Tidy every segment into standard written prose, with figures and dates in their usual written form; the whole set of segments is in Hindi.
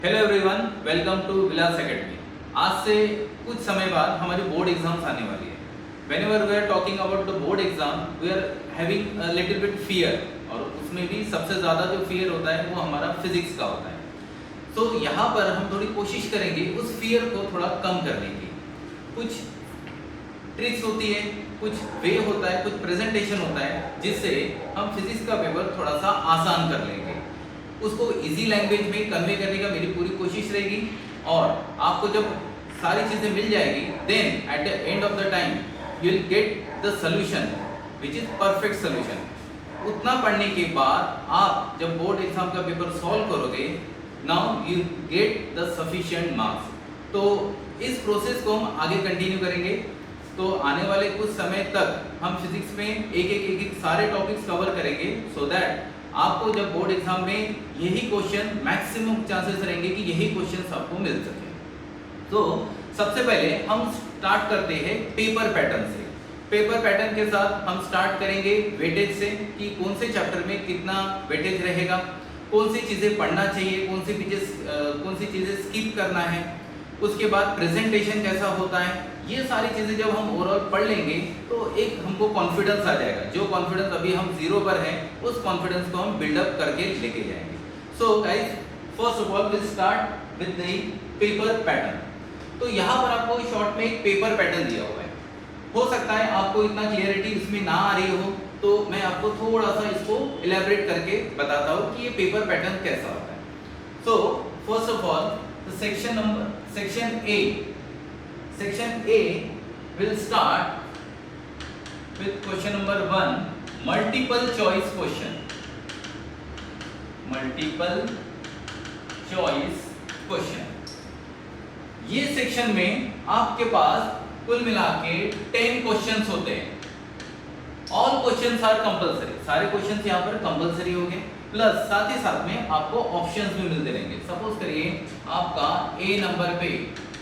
Hello everyone, welcome to Vilas academy. आज से कुछ समय बाद हमारी बोर्ड एग्जाम्स आने वाली है। Whenever we are talking about the board exam, we are having a little bit fear, और उसमें भी सबसे ज़्यादा जो फियर होता है वो हमारा फिजिक्स का होता है। तो यहाँ पर हम थोड़ी कोशिश करेंगे उस फियर को थोड़ा कम करने की। कुछ ट्रिक्स होती है, कुछ वे होता है, कुछ प्रेजेंटेशन होता है जिससे हम फिजिक्स का पेपर थोड़ा सा आसान कर लेंगे। उसको इजी लैंग्वेज में कन्वे करने का मेरी पूरी कोशिश रहेगी, और आपको जब सारी चीज़ें मिल जाएगी, then at the end of the time you will get the solution which is perfect solution. उतना पढ़ने के बाद आप जब बोर्ड एग्जाम का पेपर सॉल्व करोगे, now you get the sufficient marks. तो इस प्रोसेस को हम आगे कंटिन्यू करेंगे। तो आने वाले कुछ समय तक हम फिजिक्स में एक एक सारे टॉपिक्स कवर करेंगे, सो दैट आपको जब बोर्ड एग्जाम में यही क्वेश्चन, मैक्सिमम चांसेस रहेंगे कि यही क्वेश्चन आपको मिल सके। तो सबसे पहले हम स्टार्ट करते हैं पेपर पैटर्न से। पेपर पैटर्न के साथ हम स्टार्ट करेंगे वेटेज से, कि कौन से चैप्टर में कितना वेटेज रहेगा, कौन सी चीज़ें पढ़ना चाहिए, कौन सी चीज़ें स्किप करना है। उसके बाद प्रेजेंटेशन कैसा होता है, ये सारी चीज़ें जब हम ओवरऑल पढ़ लेंगे तो एक हमको कॉन्फिडेंस आ जाएगा। जो कॉन्फिडेंस अभी हम जीरो पर है, उस कॉन्फिडेंस को हम बिल्डअप करके लेके जाएंगे। So guys, first of all will start with the paper pattern. तो यहाँ पर आपको शॉर्ट में एक पेपर पैटर्न दिया हुआ है। हो सकता है आपको इतना क्लियरिटी इसमें ना आ रही हो, तो मैं आपको थोड़ा सा इसको इलेबरेट करके बताता हूँ कि ये पेपर पैटर्न कैसा होता है। So first of all section A will start with question number 1, multiple choice question। ये सेक्शन में आपके पास कुल मिला के 10 क्वेश्चंस होते हैं। ऑल क्वेश्चंस आर कंपलसरी, सारे क्वेश्चंस यहाँ पर कंपलसरी हो गए, प्लस साथ ही साथ में आपको ऑप्शंस भी मिलते रहेंगे। सपोज करिए आपका ए नंबर पे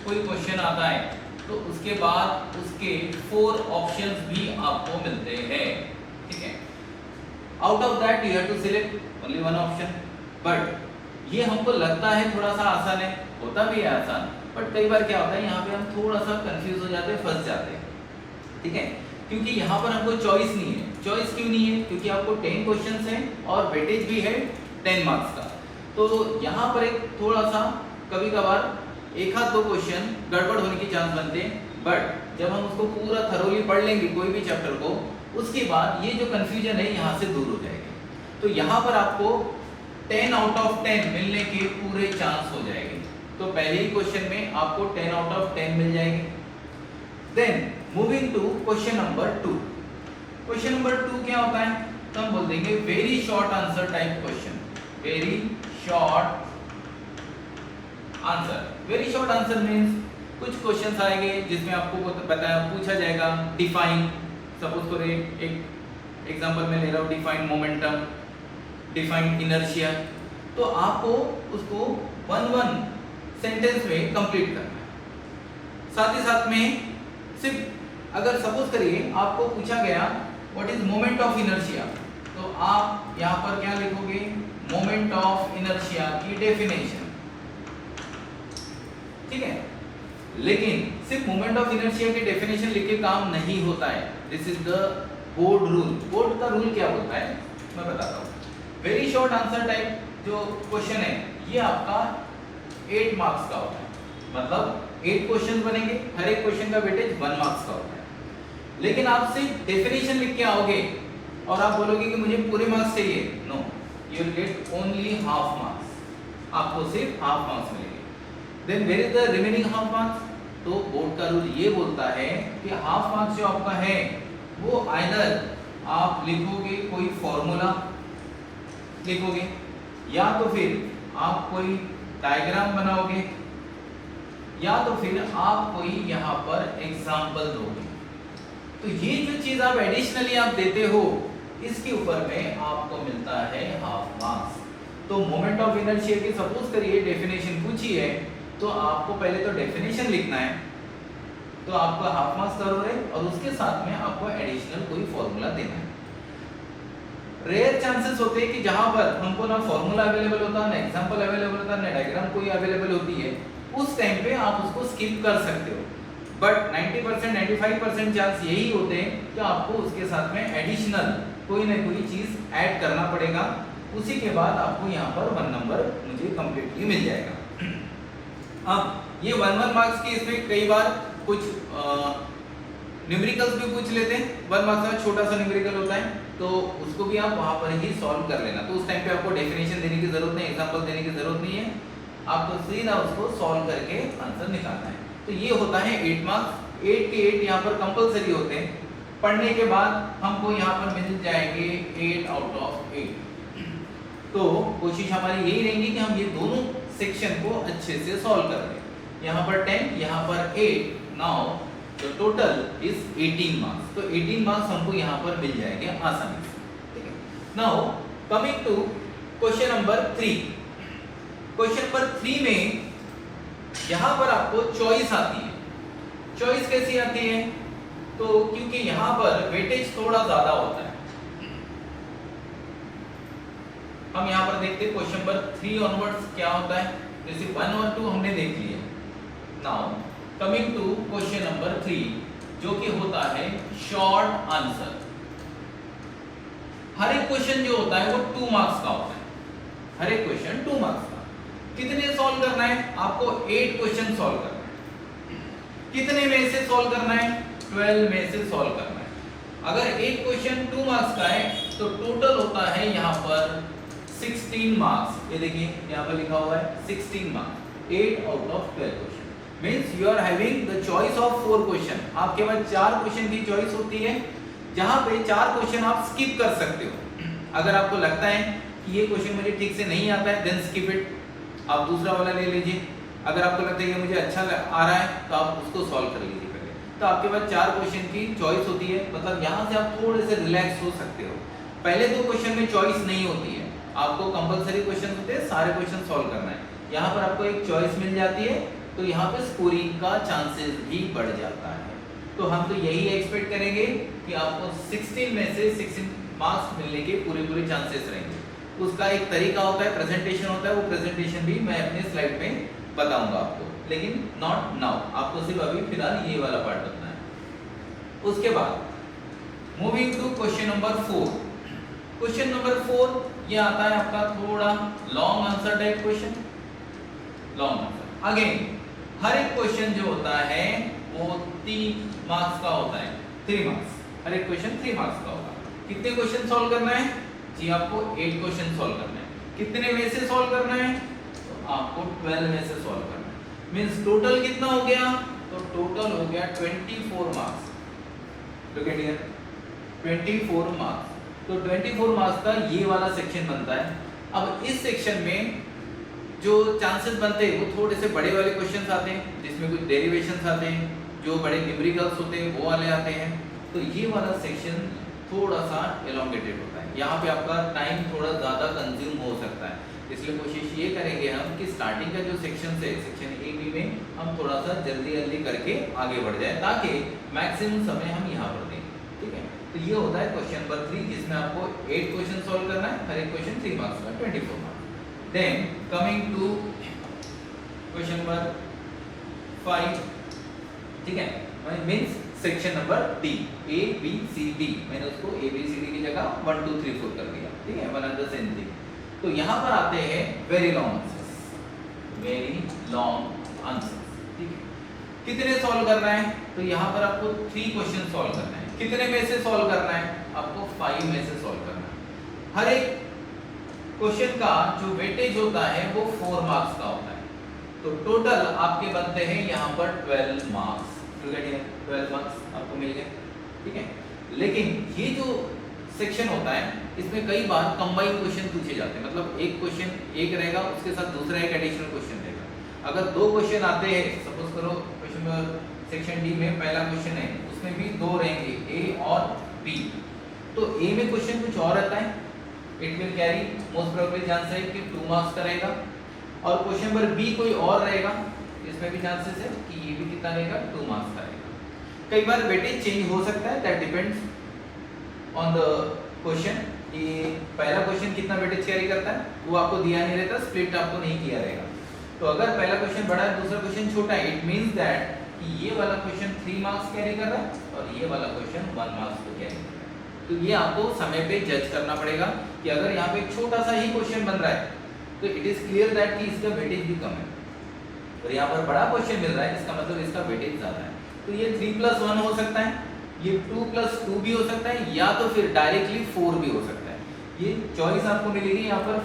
कोई क्वेश्चन आता है, तो उसके बाद उसके 4 ऑप्शंस भी आपको मिलते हैं, ठीक है। Out of that you have to select only one option. But ये हमको लगता है थोड़ा सा आसान है, होता भी है आसान, बट कई बार क्या होता है यहाँ पे हम थोड़ा सा कंफ्यूज हो जाते हैं, फंस जाते हैं, ठीक है। क्योंकि यहाँ पर हमको चॉइस नहीं है। चॉइस क्यों नहीं है? क्योंकि आपको 10 क्वेश्चंस हैं और वेटेज भी है 10 मार्क्स का। तो यहाँ पर एक थोड़ा सा कभी कभार एक आध दो क्वेश्चन गड़बड़ होने की चांस बनते हैं, बट जब हम उसको पूरा थरोली पढ़ लेंगे कोई भी चैप्टर को, उसके बाद ये जो कंफ्यूजन है यहाँ से दूर हो जाएगी। तो यहाँ पर आपको 10 आउट ऑफ 10 मिलने के पूरे चांस हो जाएंगे। तो पहले ही क्वेश्चन में आपको 10 आउट ऑफ 10 मिल जाएंगे। Then moving to question number 2। Question number 2 क्या होता है? तो हम बोल देंगे very short answer type question. Very short answer. Very short answer means कुछ क्वेश्चंस आएंगे जिसमें आपको पूछा जाएगा डिफाइन। सपोज करें, एक एग्जांपल में ले रहा हूँ, डिफाइन मोमेंटम, डिफाइन इनर्शिया। तो आपको उसको वन सेंटेंस में कंप्लीट करना है। साथ ही साथ में सिर्फ अगर सपोज करिए आपको पूछा गया what is moment of inertia, तो आप यहाँ पर क्या लिखोगे? मोमेंट ऑफ इनर्शिया की डेफिनेशन, ठीक है। लेकिन सिर्फ मोमेंट ऑफ इनर्शिया की डेफिनेशन लिख के काम नहीं होता है। This is the board rule. Board का रूल क्या होता है मैं बताता हूँ। वेरी शॉर्ट आंसर टाइप जो क्वेश्चन है, ये आपका 8 मार्क्स का होता है। मतलब 8 क्वेश्चन बनेंगे, हर एक क्वेश्चन का वेटेज 1 मार्क्स का होता है। लेकिन आप सिर्फ डेफिनेशन लिख के आओगे और आप बोलोगे कि मुझे पूरे मार्क्स चाहिए, no, you will get only half marks. आपको सिर्फ हाफ मार्क्स मिलेंगे। Then where is the remaining half marks? तो बोर्ड का रूल ये बोलता है कि हाफ मार्क्स जो आपका है वो आइदर आप लिखोगे कोई फॉर्मूला लिखोगे, या तो फिर आप कोई डायग्राम बनाओगे, या तो फिर आप कोई यहाँ पर एग्जाम्पल दोगे। तो ये जो चीज आप एडिशनली आप देते हो, इसके ऊपर में आपको मिलता है हाफ मार्क्स। तो मोमेंट ऑफ इनर्शिया की सपोज करिए डेफिनेशन पूछी है, तो आपको पहले तो डेफिनेशन लिखना है, तो आपको हाफ मार्क्स करोगे, और उसके साथ में आपको एडिशनल कोई फॉर्मूला देना है। रेयर चांसेस होते हैं कि जहां पर हमको ना फॉर्मूला अवेलेबल होता है, ना एग्जांपल अवेलेबल होता है, ना डायग्राम कोई अवेलेबल होती है, उस टाइम पे आप उसको स्किप कर सकते हो। बट 90% 95% चांस यही होते हैं कि आपको उसके साथ में एडिशनल कोई ना कोई चीज ऐड करना पड़ेगा, उसी के बाद आपको यहाँ पर 1 नंबर मुझे कंप्लीटली मिल जाएगा। अब ये 1 मार्क्स की इसमें कई बार कुछ न्यूमेरिकल्स भी पूछ लेते हैं। 1 मार्क्स का छोटा सा न्यूमेरिकल होता है, तो उसको भी आप वहां पर ही सॉल्व कर लेना। तो उस टाइम पे आपको डेफिनेशन देने की जरूरत नहीं, एग्जांपल देने की जरूरत नहीं है, आपको सीधा उसको सॉल्व करके आंसर निकालना है। तो ये होता है 8 मार्क्स। 8 के 8 यहाँ पर कंपलसरी होते हैं। पढ़ने के बाद हमको यहाँ पर मिल जाएंगे 8 आउट ऑफ 8। तो कोशिश हमारी यही रहेगी कि हम ये दोनों सेक्शन को अच्छे से सॉल्व कर लें। यहाँ पर 10, यहाँ पर 8। Now the total is 18 marks. तो 18 मार्क्स हमको यहाँ पर मिल जाएंगे आसानी से, ठीक है। Now coming to question number 3। Question number 3 में यहाँ पर आपको चॉइस आती है। चॉइस कैसी आती है? तो क्योंकि यहाँ पर वेटेज थोड़ा ज्यादा होता है। हम यहाँ पर देखते हैं क्वेश्चन नंबर 3 ऑनवर्ड्स क्या होता है। जैसे 1 और 2 हमने देख लिया। Now coming to question number 3, जो कि होता है शॉर्ट आंसर। हर एक क्वेश्चन जो होता है वो 2 मार्क्स का होता है। हर एक क्वेश्चन 2 मार्क्स का। कितने सॉल्व करना है? आपको 8 क्वेश्चन सॉल्व करना है। कितने में से सॉल्व करना है? 12 में से सॉल्व करना है। अगर एक क्वेश्चन 2 मार्क्स का है तो टोटल होता है यहाँ पर 16 मार्क्स। ये देखिए यहाँ पर लिखा हुआ है 16 marks. 8 out of 12 question means you are having the choice of 4 question. आपके पास 4 क्वेश्चन की चॉइस होती है, जहां पे 4 क्वेश्चन आप स्किप कर सकते हो। अगर आपको लगता है कि ये क्वेश्चन मुझे ठीक से नहीं आता है, देन स्किप इट, आप दूसरा वाला ले लीजिए। अगर आपको लगता है कि मुझे अच्छा आ रहा है तो आप उसको सॉल्व कर लीजिए पहले। तो आपके पास 4 क्वेश्चन की चॉइस होती है, मतलब यहाँ से आप थोड़े से रिलैक्स हो सकते हो। पहले 2 क्वेश्चन में चॉइस नहीं होती है, आपको कंपलसरी क्वेश्चन होते हैं, सारे क्वेश्चन सॉल्व करना है। यहाँ पर आपको एक चॉइस मिल जाती है, तो यहाँ पे स्कोरिंग का चांसेस भी बढ़ जाता है। तो हम तो यही एक्सपेक्ट करेंगे कि आपको 16 में से 16 मार्क्स मिलने के पूरे चांसेस रहेंगे। उसका एक तरीका होता है, प्रेजेंटेशन होता है, वो प्रेजेंटेशन भी मैं अपने स्लाइड में बताऊंगा आपको, लेकिन नॉट नाउ। आपको सिर्फ अभी फिलहाल ये वाला पार्ट बताना है। उसके बाद moving to question number 4। Question number 4 ये आता है आपका थोड़ा long answer type question. Long answer again हर एक क्वेश्चन जो होता है वो 3 मार्क्स का होता है। 3 मार्क्स, हर एक क्वेश्चन 3 मार्क्स का होगा। कितने क्वेश्चन सॉल्व करना है? जी आपको 8 क्वेश्चन सॉल्व करना है। कितने में से सॉल्व करना है? तो आपको 12 में से सॉल्व करना है। मींस टोटल कितना हो गया? तो टोटल हो गया 24 marks. Look at here, 24 marks. तो 24 मार्क्स का ये वाला सेक्शन बनता है। अब इस सेक्शन में जो चांसेस बनते हैं वो थोड़े से बड़े वाले क्वेश्चंस आते हैं, जिसमें कुछ डेरिवेशंस आते हैं, जो बड़े न्यूमेरिकल्स होते हैं वो वाले आते हैं। तो ये वाला सेक्शन थोड़ा सा एलोंगेटेड होता है, यहाँ पे आपका टाइम थोड़ा ज़्यादा कंज्यूम हो सकता है। इसलिए कोशिश ये करेंगे हम कि स्टार्टिंग का जो सेक्शन है, सेक्शन ए बी में हम थोड़ा सा जल्दी करके आगे बढ़ जाए, ताकि मैक्सिमम समय हम यहाँ पर दें, ठीक है। तो ये होता है क्वेश्चन नंबर 3, जिसमें आपको 8 क्वेश्चन सॉल्व करना है, हर एक क्वेश्चन 3 मार्क्स का, 24 marks. Then coming to question number 5, ठीक है, means section number D, A B C D। मैंने उसको A B C D की जगह 1 2 3 4 कर दिया, ठीक है, वन अदर सेम थिंग। तो यहाँ पर आते हैं very long answers. Very long answers, ठीक है। कितने सॉल्व करना है? तो यहाँ पर आपको 3 क्वेश्चन सॉल्व करना है। कितने में से सॉल्व करना है? आपको 5 में से सॉल्व करना है। हर एक क्वेश्चन का जो वेटेज होता है वो 4 मार्क्स का होता है। तो टोटल आपके बनते हैं यहाँ पर 12 मार्क्स। 12 मार्क्स आपको मिल गए, ठीक है। लेकिन ये जो सेक्शन होता है इसमें कई बार कंबाइन क्वेश्चन पूछे जाते हैं, मतलब एक क्वेश्चन एक रहेगा, उसके साथ दूसरा एक एडिशनल क्वेश्चन रहेगा। अगर 2 क्वेश्चन आते हैं, सपोज करो क्वेश्चन सेक्शन डी में पहला क्वेश्चन है, उसमें भी 2 रहेंगे, ए और बी। तो ए में क्वेश्चन कुछ और आता है, it will carry most probably chance है कि 2 मार्क्स का रहेगा, और क्वेश्चन नंबर बी कोई और रहेगा, इसमें भी चांसेस है कि ये भी कितना रहेगा, 2 मार्क्स का रहेगा। कई बार वेटेज चेंज हो सकता है, that depends on the question. कि पहला क्वेश्चन कितना वेटेज कैरी करता है वो आपको दिया नहीं रहता, स्प्लिट आपको नहीं किया रहेगा। तो अगर पहला क्वेश्चन बड़ा है दूसरा क्वेश्चन छोटा है, इट मींस दैट कि ये वाला क्वेश्चन 3 मार्क्स कैरी कर रहा है और ये वाला क्वेश्चन 1 मार्क्स को कैरी कर रहा है। तो ये आपको समय पे जज करना पड़ेगा कि अगर यहाँ पे एक छोटा सा ही क्वेश्चन बन रहा है तो इट इज क्लियर दैट कि इसका वेटेज भी कम है, और यहाँ पर बड़ा क्वेश्चन मिल रहा है इसका मतलब इसका वेटेज ज्यादा है। तो ये 3+1 हो सकता है, ये 2+2 भी हो सकता है, या तो फिर डायरेक्टली 4 भी हो सकता है। ये चॉइस आपको मिलेगी यहाँ पर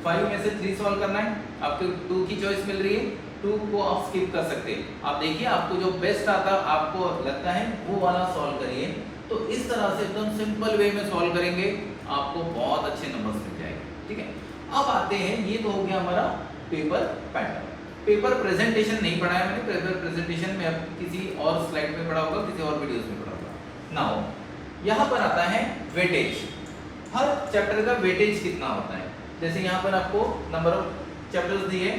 5 में से 3 सॉल्व करना है, आपको 2 की चॉइस मिल रही है, 2 को आप स्किप कर सकते हैं। आप देखिए आपको जो बेस्ट आता आपको लगता है वो वाला सॉल्व करिए। तो इस तरह से एकदम सिंपल वे में सॉल्व करेंगे आपको बहुत अच्छे नंबर्स मिल जाएंगे, ठीक है। अब आते हैं, ये तो हो गया हमारा पेपर पैटर्न। पेपर प्रेजेंटेशन नहीं पढ़ाया मैंने, पेपर प्रेजेंटेशन में अब किसी और स्लाइड में पढ़ा होगा, किसी और वीडियोस में पढ़ा होगा। नाउ यहाँ पर आता है वेटेज। हर चैप्टर का वेटेज कितना होता है, जैसे यहाँ पर आपको नंबर ऑफ चैप्टर्स दिए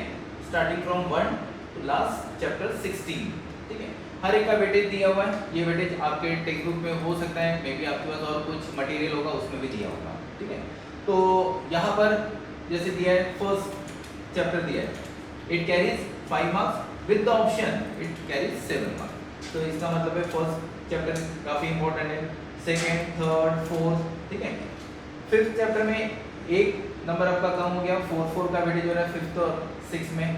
starting from 1 to last chapter 16, ठीक है। हर एक का वेटेज दिया हुआ है। ये वेटेज आपके टेक्स्ट बुक में हो सकता है, मे बी आपके पास और कुछ मटेरियल होगा उसमें भी दिया होगा, ठीक है। तो यहाँ पर जैसे दिया है फर्स्ट चैप्टर दिया है, it carries 5 marks with the option it carries 7 marks. तो इसका मतलब है फर्स्ट चैप्टर काफी इंपॉर्टेंट है, सेकंड, थर्ड, फोर्थ, ठीक है। फिफ्थ चैप्टर में एक नंबर आपका कम हो गया, 4 का वेटेज हो रहा है फिफ्थ और 6 में,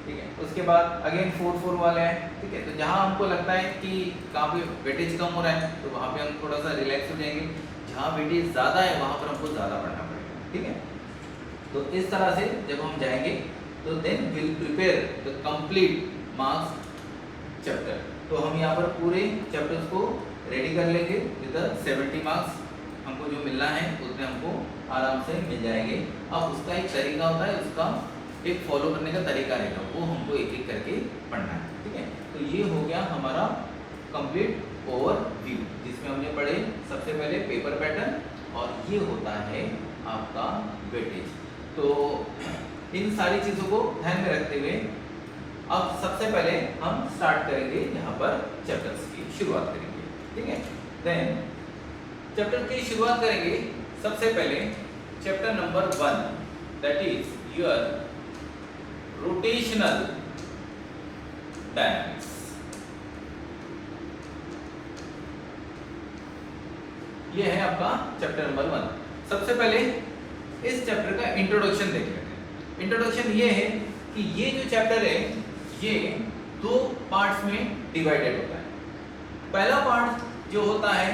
ठीक है। उसके बाद अगेन 4 वाले हैं, ठीक है। तो जहां हमको लगता है कि कहाँ पे वेटेज कम हो रहा है तो वहां पे हम थोड़ा सा रिलैक्स हो जाएंगे, जहां वेटेज ज्यादा है वहां पर हमको ज्यादा पढ़ना पड़ेगा, ठीक है। तो इस तरह से जब हम जाएंगे तो then will prepare the complete marks chapter. तो हम यहाँ पर पूरे चैप्टर्स को रेडी कर लेंगे विद 70 मार्क्स। हमको जो मिलना है उतने हमको आराम से मिल जाएंगे। अब उसका एक तरीका होता है, उसका एक फॉलो करने का तरीका रहेगा, वो हमको एक एक करके पढ़ना है, ठीक है। तो ये हो गया हमारा कंप्लीट ओवरव्यू, जिसमें हमने पढ़े सबसे पहले पेपर पैटर्न और ये होता है आपका वेटेज। तो इन सारी चीज़ों को ध्यान में रखते हुए अब सबसे पहले हम स्टार्ट करेंगे यहाँ पर चैप्टर्स की शुरुआत करेंगे, ठीक है। देन चैप्टर की शुरुआत करेंगे सबसे पहले chapter number 1, that is your rotational dynamics. ये है आपका चैप्टर नंबर 1। सबसे पहले इस चैप्टर का इंट्रोडक्शन देख लेते हैं। इंट्रोडक्शन ये है कि ये जो चैप्टर है ये 2 पार्ट्स में डिवाइडेड होता है। पहला पार्ट जो होता है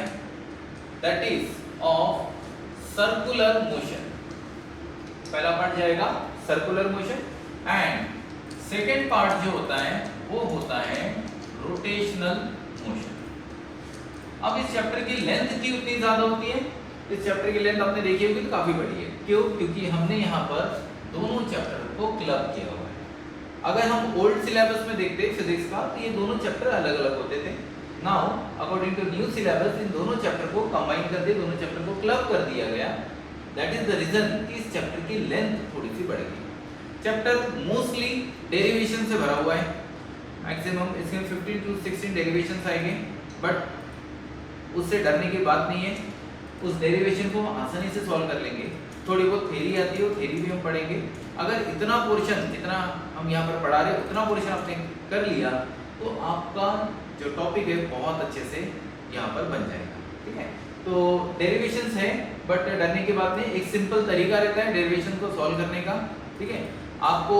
that is of circular motion, पहला पार्ट जाएगा circular motion, and second part जो होता है वो होता है रोटेशनल मोशन। अब इस चैप्टर की लेंथ की उतनी ज्यादा होती है, इस चैप्टर की लेंथ आपने देखी होगी तो काफी बड़ी है। क्यों? क्योंकि हमने यहाँ पर दोनों चैप्टर को क्लब किया हुआ है। अगर हम ओल्ड सिलेबस में देखते फिजिक्स का तो ये दोनों चैप्टर अलग अलग होते थे। Now according to new syllabus इन दोनों चैप्टर को कंबाइन कर दिया, दोनों चैप्टर को क्लब कर दिया गया। दैट इज द रीजन कि इस चैप्टर की लेंथ थोड़ी सी बढ़ गई। चैप्टर मोस्टली डेरिवेशन से भरा हुआ है, मैक्सिमम इसमें 15 to 16 डेरिवेशंस आएंगे, बट उससे डरने की बात नहीं है। उस डेरिवेशन को हम आसानी से सॉल्व कर लेंगे। थोड़ी बहुत थ्योरी आती है, वो थ्योरी भी हम पढ़ेंगे। अगर इतना पोर्शन जितना हम यहाँ पर पढ़ा रहे उतना पोर्शन आपने कर लिया तो आपका जो टॉपिक है बहुत अच्छे से यहाँ पर बन जाएगा, ठीक है। तो डेरिवेशंस है बट डरने की बात नहीं, एक सिंपल तरीका रहता है डेरिवेशन को सॉल्व करने का, ठीक है। आपको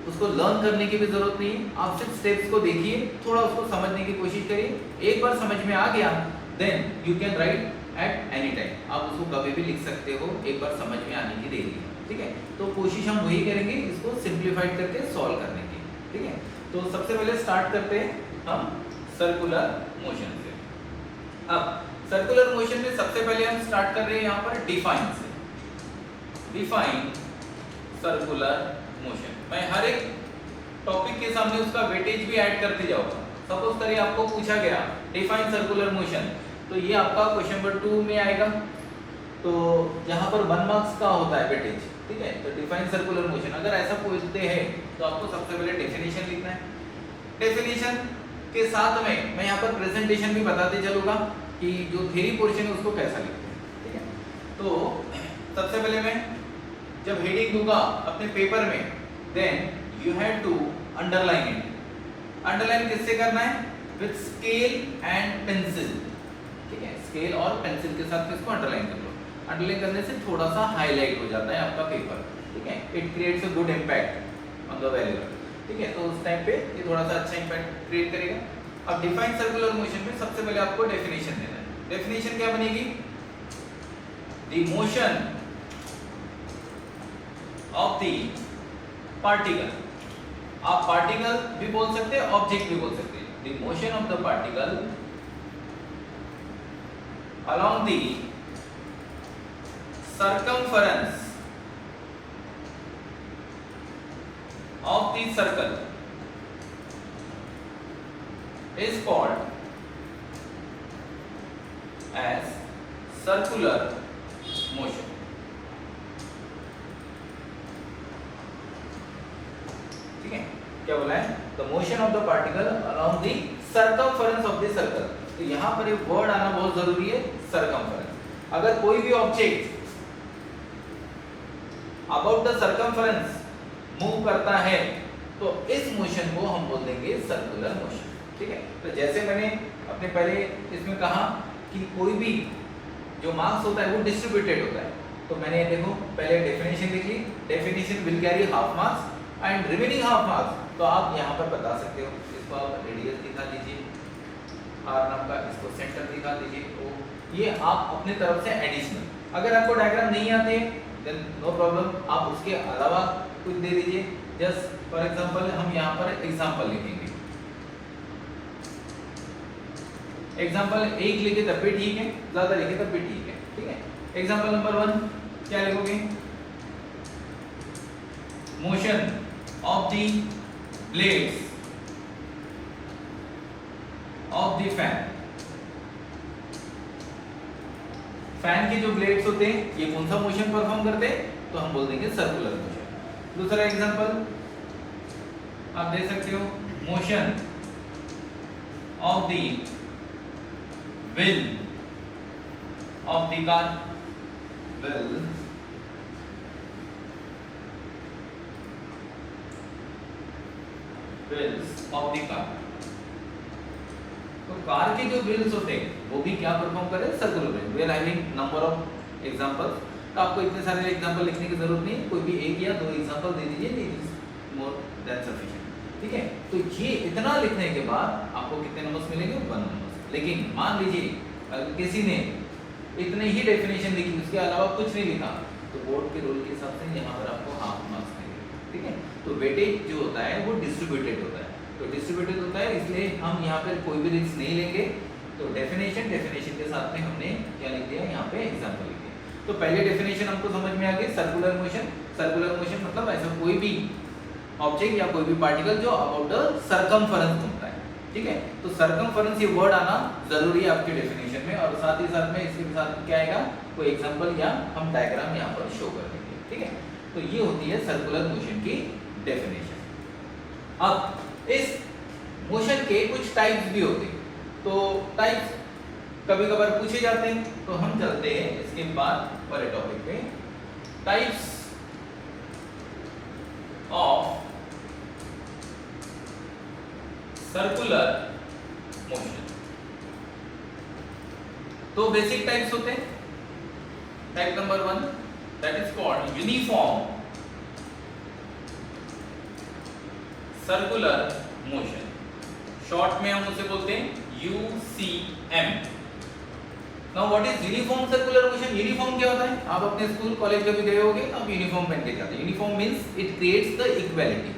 उसको लर्न करने की भी जरूरत नहीं है, आप सिर्फ स्टेप्स को देखिए, थोड़ा उसको समझने की कोशिश करिए। एक बार समझ में आ गया then you can write at any time, आप उसको कभी भी लिख सकते हो, एक बार समझ में आने की देरी है, ठीक है। तो कोशिश हम वही करेंगे इसको सिंप्लीफाइड करके सॉल्व करने की, ठीक है। तो सबसे पहले स्टार्ट करते हैं हम सर्कुलर मोशन से। अब सर्कुलर मोशन में सबसे पहले हम स्टार्ट कर रहे हैं यहाँ पर डिफाइन से। डिफाइन सर्कुलर मोशन, मैं हर एक टॉपिक के सामने उसका वेटेज भी ऐड करते जाऊंगा। सपोज करिए आपको पूछा गया डिफाइन सर्कुलर मोशन, तो ये आपका क्वेश्चन नंबर 2 में आएगा। तो यहाँ पर 1 मार्क्स का होता है वेटेज, ठीक है। तो डिफाइन सर्कुलर मोशन अगर ऐसा पूछते हैं तो आपको सबसे पहले डेफिनेशन लिखना है। डेफिनेशन के साथ में मैं यहाँ पर प्रेजेंटेशन भी बताते चलूंगा कि जो थ्योरी पोर्शन है उसको कैसा लिखते हैं, ठीक है। तो सबसे पहले मैं जब हेडिंग दूंगा अपने पेपर में, then you have to underline it. Underline किससे करना है? विथ स्केल एंड पेंसिल, ठीक है, स्केल और पेंसिल के साथ इसको अंडरलाइन कर लो। अंडरलाइन करने से थोड़ा सा हाईलाइट हो जाता है आपका पेपर, ठीक है, it creates a good impact on the valuer, ठीक है, तो उस टाइम पे ये थोड़ा सा अच्छा इम्पैक्ट क्रिएट करेगा। अब डिफाइन सर्कुलर मोशन में सबसे पहले आपको डेफिनेशन देना है। डेफिनेशन क्या बनेगी? The motion of the particle, आप पार्टिकल भी बोल सकते हैं, ऑब्जेक्ट भी बोल सकते हैं। The motion of the particle along the circumference of the circle is called as circular motion, ठीक है। क्या बोला है? The motion of the particle along the circumference of the circle। तो यहाँ पर एक वर्ड आना बहुत जरूरी है, सर्कमफरेंस। अगर कोई भी object about the circumference move करता है तो इस मोशन को हम बोल देंगे सर्कुलर मोशन, ठीक है। तो जैसे मैंने अपने पहले इसमें कहा कि कोई भी जो मार्क्स होता है वो डिस्ट्रीब्यूटेड होता है, तो मैंने देखो पहले डेफिनेशन लिख ली। Definition will carry half marks and remaining half marks. तो आप यहाँ पर बता सकते हो, इसको आप रेडियस दिखा दीजिए, आर नाम का, इसको सेंटर दिखा दीजिए, तो ये आप अपने तरफ से एडिशनल। अगर आपको डायग्राम नहीं आते देन नो प्रॉब्लम, आप उसके अलावा कुछ दे दीजिए। जस्ट फॉर एग्जांपल हम यहाँ पर एग्जांपल लिखेंगे, एग्जांपल एक लिखे तब भी ठीक है, ज्यादा लिखे तब भी ठीक है, ठीक है। एग्जांपल नंबर 1 क्या लिखोगे? Motion of the blades of the fan. Fan के जो ब्लेड्स होते हैं ये कौन सा मोशन परफॉर्म करते हैं? तो हम बोल देंगे सर्कुलर मोशन। दूसरा एग्जांपल आप दे सकते हो, motion of the wheel of the car, wheel wheels of the car. तो कार के जो व्हील्स होते हैं वो भी क्या परफॉर्म करे? Circular motion. We are having number of examples, तो आपको इतने सारे एग्जांपल लिखने की जरूरत नहीं, कोई भी एक या दो एग्जांपल दे दीजिए, it is more than sufficient, ठीक है। तो ये इतना लिखने के बाद आपको कितने नंबर्स मिलेंगे? 1 नंबर। लेकिन मान लीजिए अगर किसी ने इतने ही डेफिनेशन लिखी, उसके अलावा कुछ नहीं लिखा, तो बोर्ड के रूल के हिसाब से यहाँ पर आपको हाफ मार्क्स मिलेंगे, ठीक है। तो वेटेज जो होता है वो डिस्ट्रीब्यूटेड होता है, तो डिस्ट्रीब्यूटेड होता है, इसलिए हम यहाँ पर कोई भी रिस्क नहीं लेंगे। तो डेफिनेशन के साथ में हमने क्या लिख दिया? यहाँ पे एग्जांपल लिख दिया। तो पहले डेफिनेशन हमको समझ में आ गई, सर्कुलर मोशन। सर्कुलर मोशन मतलब ऐसा कोई भी ऑब्जेक्ट या कोई भी पार्टिकल जो अबाउट द सर्कमफरेंस घूमता है, ठीक है। तो सर्कमफरेंस ये वर्ड आना जरूरी है आपके डेफिनेशन में, और साथ ही साथ में इसके साथ क्या आएगा? कोई एग्जांपल या हम डायग्राम यहाँ पर शो कर देंगे, ठीक है। तो ये होती है सर्कुलर मोशन की डेफिनेशन। अब इस मोशन के कुछ टाइप्स भी होते हैं, तो टाइप्स कभी कभार पूछे जाते हैं, तो हम चलते हैं इसके बाद वाले टॉपिक पे। Types of circular motion. तो बेसिक टाइप्स होते हैं। Type number 1 that is called uniform circular motion, short में हम उसे बोलते हैं UCM। Now what is uniform circular motion? Uniform क्या होता है? आप अपने स्कूल कॉलेज में भी गए होंगे, आप यूनिफॉर्म पहन के जाते हैं। Uniform means it creates the equality.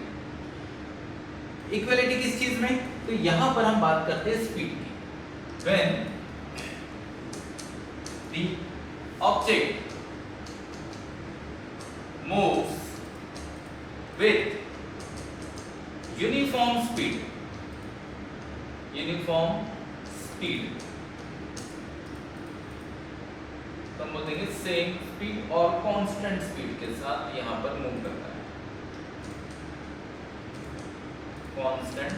Equality किस चीज में? तो यहां पर हम बात करते हैं स्पीड की। When the object moves with uniform speed, uniform speed, तो हम बोलते हैं सेम स्पीड और कांस्टेंट स्पीड के साथ यहां पर मूव करता है। Constant